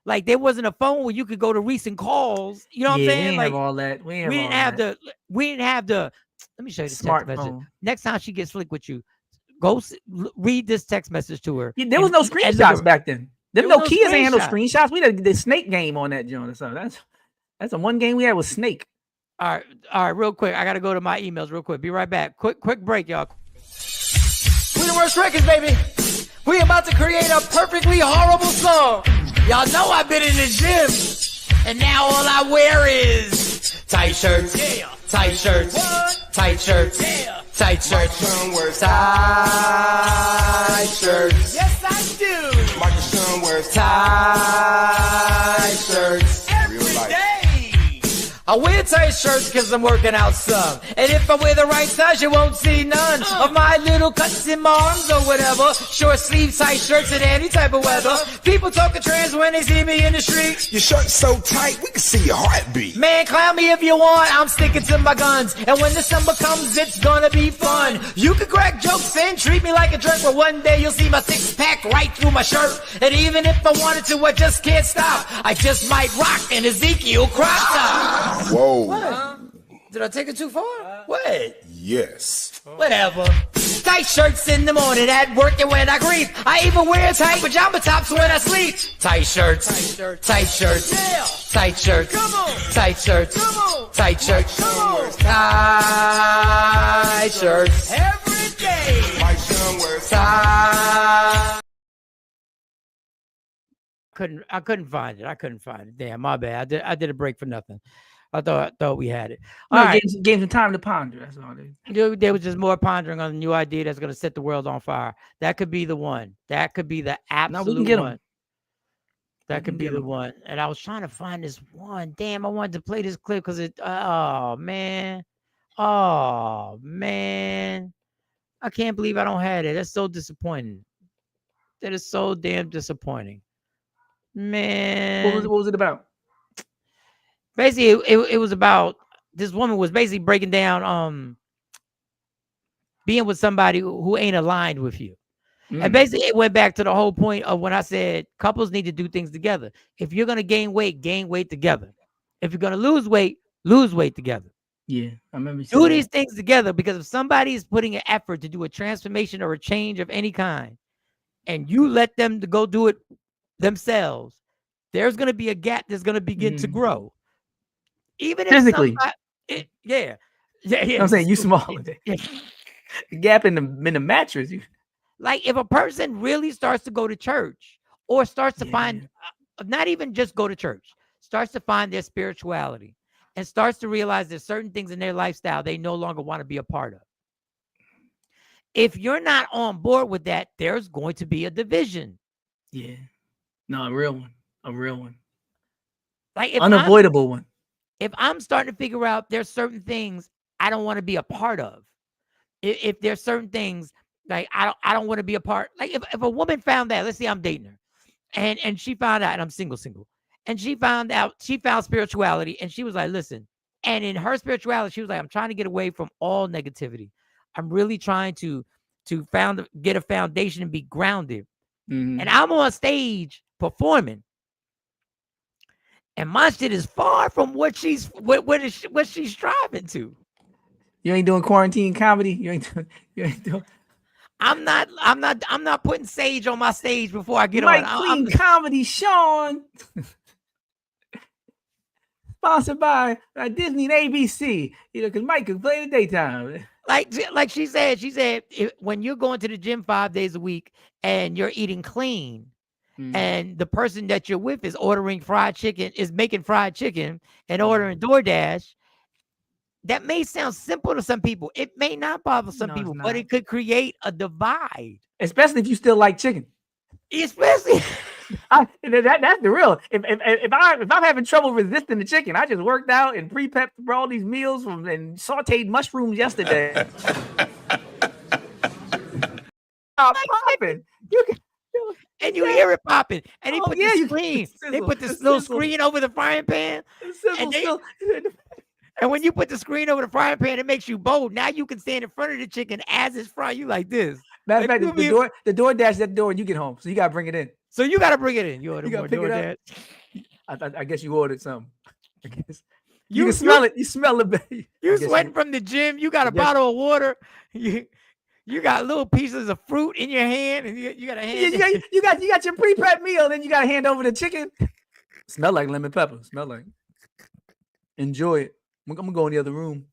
Like there wasn't a phone where you could go to recent calls. You know what I'm saying? We didn't Like have all that. We didn't have the. Let me show you the text message. Smartphone. Next time she gets slick with you, go read this text message to her. Yeah, there was no screenshots back then. Them There was Nokias ain't had no screenshot. screenshots. We had the Snake game on that joint or something. That's the one game we had was Snake. All right, real quick. I gotta go to my emails real quick. Be right back. Quick break, y'all. We the worst records, baby. We about to create a perfectly horrible song. Y'all know I've been in the gym, and now all I wear is tight shirts, tight shirts, tight shirts, tight shirts, tight shirts. Yes, I do. Marcus Sean wears tight shirts every day. I wear tight shirts because I'm working out some. And if I wear the right size, you won't see none of my little cuts in my arms or whatever. Short sleeve tight shirts in any type of weather. People talking trans when they see me in the street. Your shirt's so tight, we can see your heartbeat. Man, clown me if you want, I'm sticking to my guns. And when December comes, it's gonna be fun. You can crack jokes and treat me like a jerk, but one day you'll see my six-pack right through my shirt. And even if I wanted to, I just can't stop. I just might rock an Ezekiel crop top. Whoa. What? Did I take it too far? What? Yes. Whatever. Tight shirts in the morning at work and when I grieve. I even wear tight pajama tops when I sleep. Tight shirts. Tight shirts. Tight shirts. Tight shirts. Tight shirts. Tight shirts. Every day. Mike Sean wears tight. I couldn't find it. Damn, my bad. I did a break for nothing. I thought we had it. No, All right. games some time to ponder. That's all they. There was just more pondering on the new idea that's going to set the world on fire. That could be the one. That could be the absolute get 'em. one. That could be the one. And I was trying to find this one. Damn, I wanted to play this clip because it. Oh man. I can't believe I don't have it. That's so disappointing. That is so damn disappointing, man. What was it about? Basically, it was about this woman was basically breaking down being with somebody who ain't aligned with you. And basically it went back to the whole point of when I said couples need to do things together. If you're gonna gain weight together. If you're gonna lose weight together. Yeah, I remember. Do these things together, because if somebody is putting an effort to do a transformation or a change of any kind, and you let them to go do it themselves, there's gonna be a gap that's gonna begin to grow. Even if physically, yeah. I'm saying you smaller. Gap in the mattress. Like if a person really starts to go to church or starts to find, not even just go to church, starts to find their spirituality and starts to realize there's certain things in their lifestyle they no longer want to be a part of. If you're not on board with that, there's going to be a division. Yeah. No, a real one. Like if unavoidable one. If I'm starting to figure out there's certain things I don't want to be a part of. If there's certain things like I don't want to be a part. Like if a woman found that, let's say I'm dating her, and she found out, and I'm single, and she found spirituality, and she was like, listen, and in her spirituality, she was like, I'm trying to get away from all negativity. I'm really trying to get a foundation and be grounded. And I'm on stage performing, and my shit is far from what she's striving to. You ain't doing quarantine comedy. You ain't doing. I'm not putting sage on my stage before I get Mike on. Clean Comedy, Sean. Sponsored by Disney and ABC. Because Mike can play the daytime. Like she said, when you're going to the gym 5 days a week and you're eating clean, and the person that you're with is ordering fried chicken, is making fried chicken and ordering DoorDash. That may sound simple to some people. It may not bother some people, but it could create a divide. Especially if you still like chicken. Especially, that's the real. If I'm having trouble resisting the chicken, I just worked out and pre-prepped for all these meals and sauteed mushrooms yesterday. Popping. And you hear it popping. And they put the screen. They put this little screen over the frying pan. And when you put the screen over the frying pan, it makes you bold. Now you can stand in front of the chicken as it's frying. You like this. Matter of fact, the DoorDash is at the door and you get home. So you got to bring it in. So you got to bring it in. You got to pick it up. I guess you ordered something. I guess. You can smell it. You smell it, baby. You sweating from the gym. You got a bottle of water. You got little pieces of fruit in your hand, and you got a hand. You got your pre-prep meal, then you got to hand over the chicken. Smell like lemon pepper. Smell like. Enjoy it. I'm gonna go in the other room.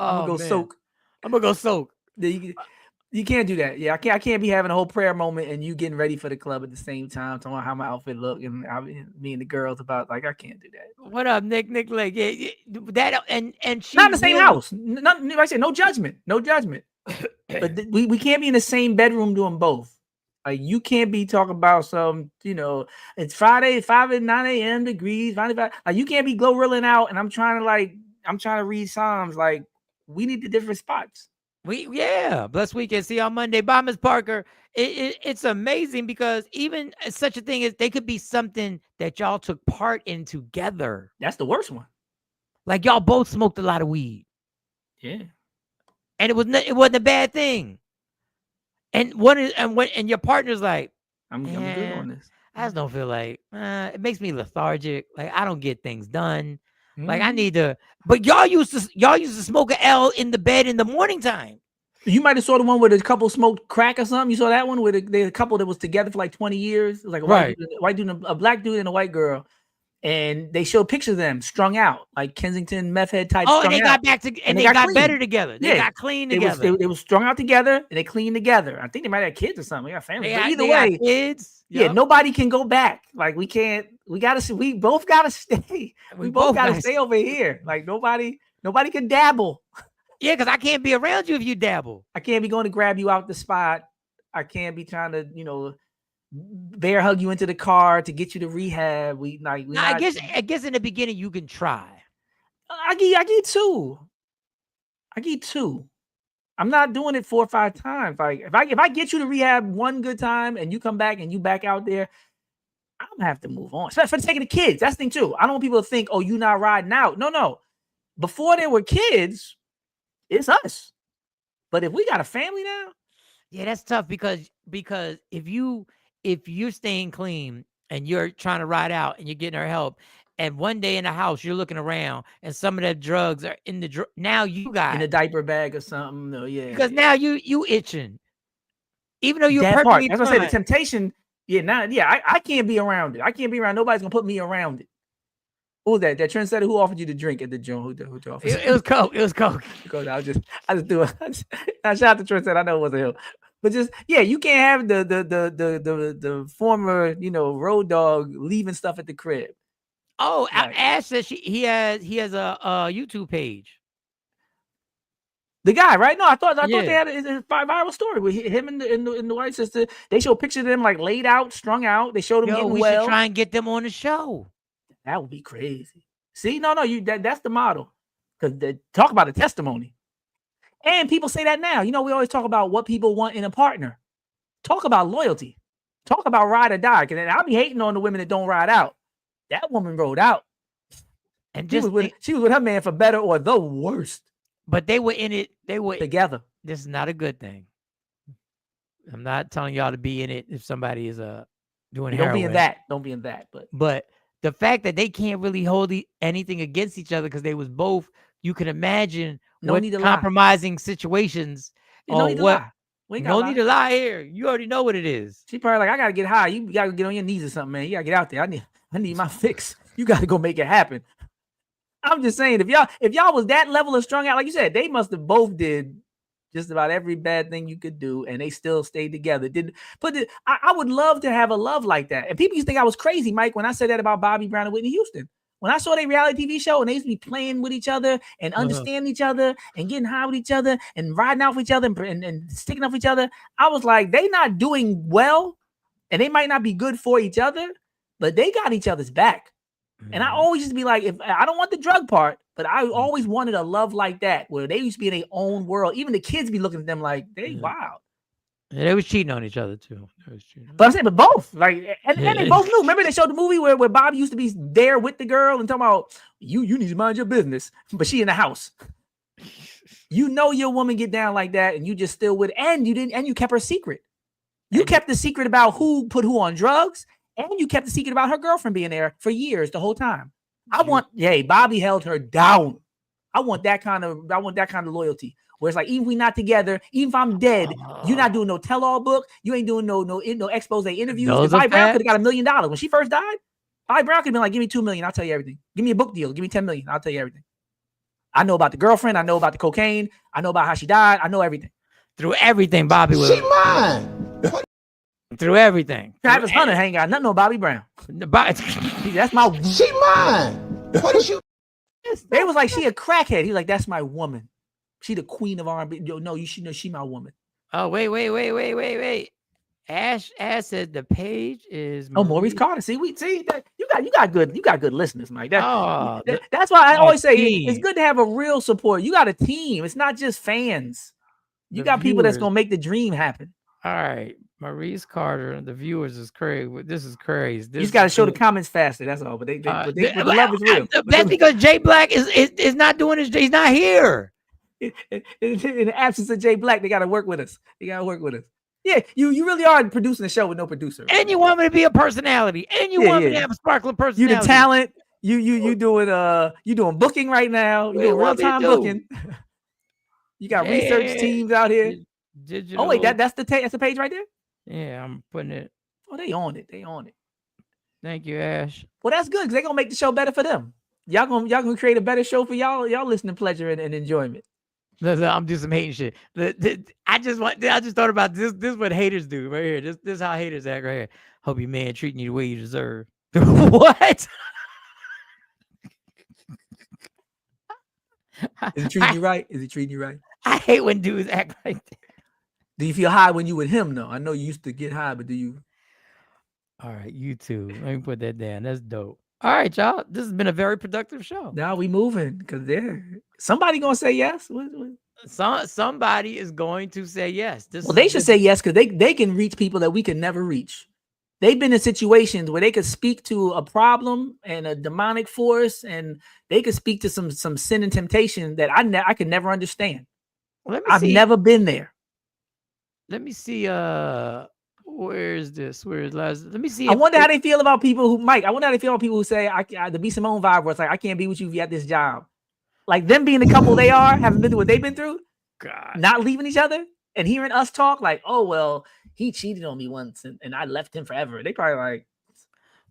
I'm gonna go soak. You can't do that. Yeah, I can't be having a whole prayer moment and you getting ready for the club at the same time, talking about how my outfit look, and me and the girls about I can't do that. What up, Nick? Like that, and she not in the same house. Like I said, no judgment. But we can't be in the same bedroom doing both. Like you can't be talking about some, it's Friday, 5 and 9 a.m. degrees. Like you can't be glow-rilling out, and I'm trying to read Psalms. Like we need the different spots. Blessed weekend. See you on Monday. Bye, Ms. Parker. It's amazing because even such a thing as they could be something that y'all took part in together. That's the worst one. Like y'all both smoked a lot of weed. Yeah, and it wasn't a bad thing. And your partner's like, I'm good on this. I just don't feel like it makes me lethargic. Like I don't get things done. Like I need to. But y'all used to smoke an L in the bed in the morning time. You might have saw the one where the couple smoked crack or something. You saw that one where the couple that was together for like 20 years. It was like a white dude, a black dude and a white girl, and they showed pictures of them strung out, like Kensington meth head type. Oh, strung and they out. got back together, and they got clean. better together. They got clean together. They were strung out together, and they cleaned together. I think they might have kids or something. They got families. But either They way, got kids. yeah, Yup. nobody can go back. Like we can't. We gotta. We both gotta stay. We both gotta stay over here. Like nobody can dabble. Yeah, because I can't be around you if you dabble. I can't be going to grab you out the spot. I can't be trying to, bear hug you into the car to get you to rehab. I guess in the beginning you can try. I get two. I'm not doing it 4 or 5 times. Like if I get you to rehab one good time and you come back and you back out there, I'm gonna have to move on. Especially for the sake of the kids. That's the thing too. I don't want people to think, oh, you not riding out. No. Before there were kids, it's us. But if we got a family now, yeah, that's tough because if you're staying clean and you're trying to ride out and you're getting her help, and one day in the house you're looking around and some of the drugs are in the now you got in a diaper bag or something. No, yeah, because now you itching, even though you're that perfectly part. That's what I say. The temptation. I can't be around it. I can't be around. Nobody's gonna put me around it. Who was that? That trendsetter who offered you to drink at the joint? Who offered it was Coke. It was Coke. Because I just do it. I shout out to trendsetter. I know it wasn't him. But you can't have the former, road dog leaving stuff at the crib. Oh, like, Ash says he has a YouTube page. The guy, right? No, I thought they had a viral story with him and the white sister. They showed pictures of them like laid out, strung out. They showed them getting we well. should try and get them on the show. That would be crazy. See, no, that's the model. Because they talk about a testimony. And people say that now. We always talk about what people want in a partner. Talk about loyalty. Talk about ride or die. Because I'll be hating on the women that don't ride out. That woman rode out. And she was with her man for better or the worst. But they were in it. They were together. This is not a good thing. I'm not telling y'all to be in it if somebody is doing heroin. Don't be in that. But the fact that they can't really hold anything against each other because they was both, you can imagine what compromising situations. No need to lie. No need to lie here. You already know what it is. She probably like, I gotta get high. You gotta get on your knees or something, man. You gotta get out there. I need my fix. You gotta go make it happen. I'm just saying, if y'all was that level of strung out, like you said, they must have both did just about every bad thing you could do, and they still stayed together. I would love to have a love like that. And people used to think I was crazy, Mike, when I said that about Bobby Brown and Whitney Houston. When I saw their reality TV show and they used to be playing with each other and understanding each other and getting high with each other and riding out with each other and sticking up with each other, I was like, they not doing well and they might not be good for each other, but they got each other's back. And I always used to be like, if I don't want the drug part, but I always wanted a love like that where they used to be in their own world. Even the kids be looking at them like they wild. And they was cheating on each other too. But I'm saying, but both and they both knew. Remember they showed the movie where Bobby used to be there with the girl and talking about you need to mind your business, but she in the house. Your woman get down like that, and you just still with, and you kept her secret. You kept the secret about who put who on drugs. And you kept the secret about her girlfriend being there for years, the whole time. Bobby held her down. I want that kind of loyalty. Where it's like, even if we're not together, even if I'm dead, you're not doing no tell-all book. You ain't doing no expose interviews. Bobby Brown could have got $1 million. When she first died, Bobby Brown could have been like, give me $2 million, I'll tell you everything. Give me a book deal, give me $10 million, I'll tell you everything. I know about the girlfriend, I know about the cocaine, I know about how she died, I know everything. Through everything, Bobby was. She mine. Through everything. Travis Hunter ain't got nothing on Bobby Brown. That's my. She mine. What is you? They was like, she a crackhead. He's like, that's my woman. She the queen of R&B. No, you should know she my woman. Oh, wait. Ash said the page is. Maurice Carter. See that you got good listeners, Mike. That's why I always say it's good to have a real support. You got a team. It's not just fans. You got people that's gonna make the dream happen. All right. Maurice Carter, the viewers is crazy. This is crazy. You just got to show the comments faster. That's all. But the love is real. That's because Jay Black is not doing his. He's not here. In the absence of Jay Black, they got to work with us. Yeah, you really are producing a show with no producer. And you want me to be a personality. And you want me to have a sparkling personality. You the talent. You doing booking right now. You doing real time booking. You got research teams out here. Digital. Oh wait, that's the page right there. Yeah, I'm putting it. Oh, they on it. Thank you, Ash. Well, that's good because they're gonna make the show better for them. Y'all gonna create a better show for y'all listening pleasure and enjoyment. Listen, I'm doing some hating shit. I just thought about this. This is what haters do right here. This is how haters act right here. Hope your man treating you the way you deserve. What? Is he treating you right? Is he treating you right? I hate when dudes act like that. Do you feel high when you with him though? I know you used to get high, but do you? All right, you too. Let me put that down. That's dope. All right, y'all. This has been a very productive show. Now we moving because somebody gonna say yes. Somebody is going to say yes. They should say yes because they can reach people that we can never reach. They've been in situations where they could speak to a problem and a demonic force, and they could speak to some sin and temptation that I could never understand. I've never been there. Let me see. Where is this? Where's last? Let me see. I wonder how they feel about people who, Mike. I wonder how they feel about people who say the B Simone vibe, where it's like I can't be with you if you at this job. Like them being the couple they are, having been through what they've been through, God, not leaving each other, and hearing us talk like, oh well, he cheated on me once and I left him forever. They probably like,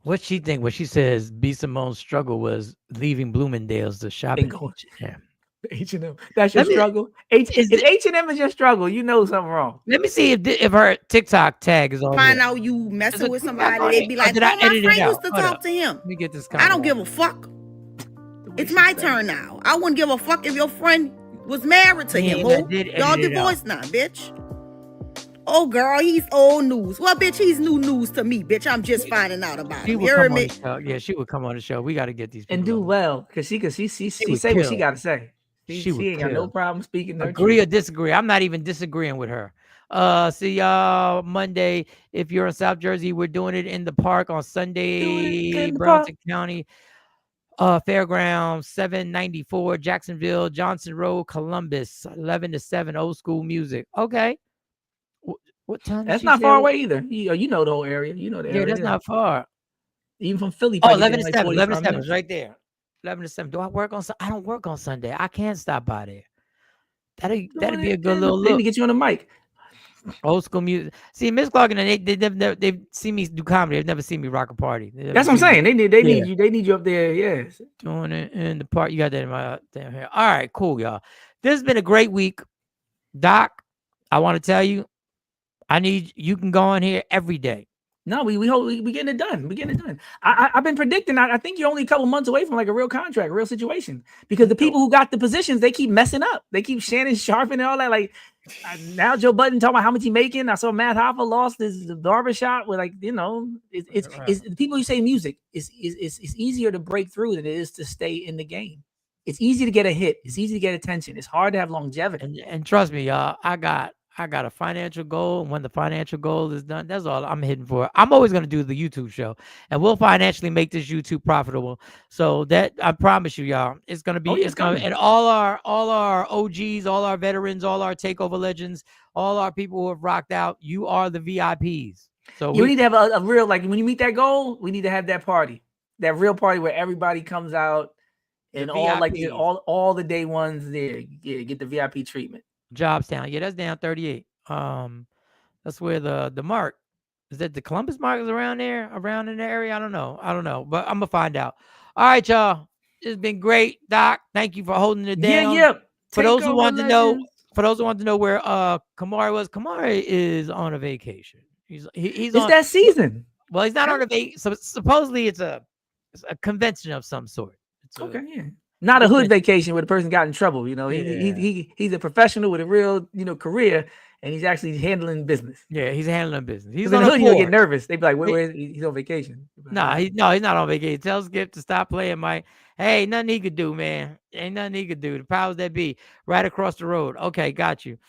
what she think when she says B Simone's struggle was leaving Bloomingdale's to shopping. Yeah. H&M. That's your struggle. If H&M is your struggle, you know something wrong. Let me see if her TikTok tag is on. Find out you messing with somebody, they be like, oh, my friend used to talk to him. Let me get this. I don't give a fuck. It's my turn now. I wouldn't give a fuck if your friend was married to him. Y'all divorced now, bitch. Oh, girl, he's old news. Well, bitch, he's new news to me, bitch. I'm just finding out about him. You heard me? Yeah, she would come on the show. We got to get these people and do well because she say what she got to say. She ain't got no problem speaking. Agree or disagree? I'm not even disagreeing with her. See y'all Monday. If you're in South Jersey, we're doing it in the park on Sunday, Burlington County Fairgrounds, 794 Jacksonville, Johnson Road, Columbus, 11 to 7, old school music. Okay. What time? That's not far away either. You know the whole area. You know the area. Yeah, that's not far. Even from Philly. Oh, 11 to 7. 11 to 7 is right there. 11 to 7. Do I work on? I don't work on Sunday. I can't stop by there. That'd be a good little look. They need to get you on the mic. Old school music. See, Miss Clark and they've seen me do comedy. They've never seen me rock a party. That's what I'm saying. They need you. They need you up there. Yes. Doing it in the park. You got that in my damn hair. All right, cool, y'all. This has been a great week. Doc, I want to tell you, you can go on here every day. No, we getting it done. We getting it done. I've been predicting. I think you're only a couple months away from like a real contract, a real situation. Because the people who got the positions, they keep messing up. They keep Shannon Sharp and all that. Like now, Joe Budden talking about how much he making. I saw Matt Hoffa lost his barbershop with it's the people who say music is easier to break through than it is to stay in the game. It's easy to get a hit. It's easy to get attention. It's hard to have longevity. And trust me, y'all, I got a financial goal, and when the financial goal is done, that's all I'm hitting for. I'm always going to do the YouTube show, and we'll financially make this YouTube profitable. So that I promise you, y'all, it's going to be, and all our OGs, all our veterans, all our takeover legends, all our people who have rocked out, you are the VIPs. So we need to have a real, like when you meet that goal, we need to have that party, that real party where everybody comes out and all the day ones there, get the VIP treatment. Jobstown, yeah, that's down 38. That's where the mark is. That the Columbus mark is around in the area. I don't know, but I'm gonna find out. All right, y'all, it's been great, Doc. Thank you for holding it down. Yeah. For those who want to know where Kamari was, Kamari is on a vacation. He's on that season. Well, he's not on a vacation. So supposedly it's a convention of some sort. Okay, yeah. Not a hood vacation where the person got in trouble. You know, he's a professional with a real, career, and he's actually handling business. Yeah, he's handling business. He's on the hood. He'll get nervous. They be like, "Where is he? He's on vacation." He's not on vacation. Tell Skip to stop playing, Mike. Hey, nothing he could do, man. Ain't nothing he could do. The powers that be, right across the road. Okay, got you.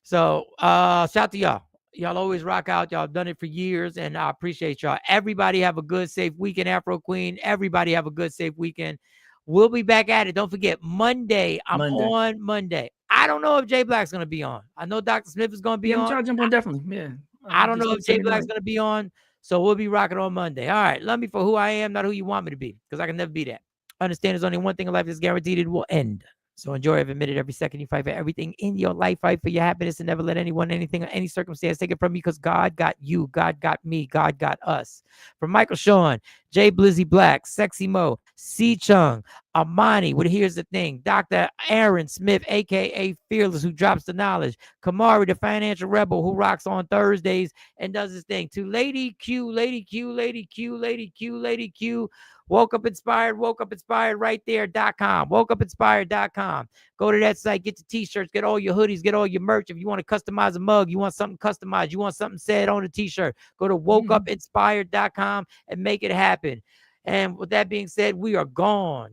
So, shout to y'all. Y'all always rock out. Y'all done it for years, and I appreciate y'all. Everybody have a good, safe weekend, Afro Queen. Everybody have a good, safe weekend. We'll be back at it. Don't forget, Monday. I'm on Monday. I don't know if Jay Black's going to be on. I know Dr. Smith is going to be on. I'll jump on definitely. Yeah. I don't know if Jay Black's going to be on. So we'll be rocking on Monday. All right. Love me for who I am, not who you want me to be, because I can never be that. Understand there's only one thing in life that's guaranteed. It will end. So enjoy every minute, every second. You fight for everything in your life. Fight for your happiness and never let anyone, anything, or any circumstance take it from you, because God got you. God got me. God got us. From Michael Sean, Jay Blizzy Black, Sexy Mo, C Chung, Amani. Well, here's the thing. Dr. Aaron Smith, aka Fearless, who drops the knowledge. Kamari, the financial rebel, who rocks on Thursdays and does his thing. To Lady Q, Lady Q, Lady Q, Lady Q, Lady Q. Woke Up Inspired right there.com. WokeUpInspired.com. Go to that site, get your t-shirts, get all your hoodies, get all your merch. If you want to customize a mug, you want something customized, you want something said on a t-shirt, go to WokeUpInspired.com and make it happen. And with that being said, we are gone.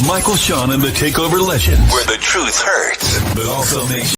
Michael Sean and the Takeover Legends, where the truth hurts, but also makes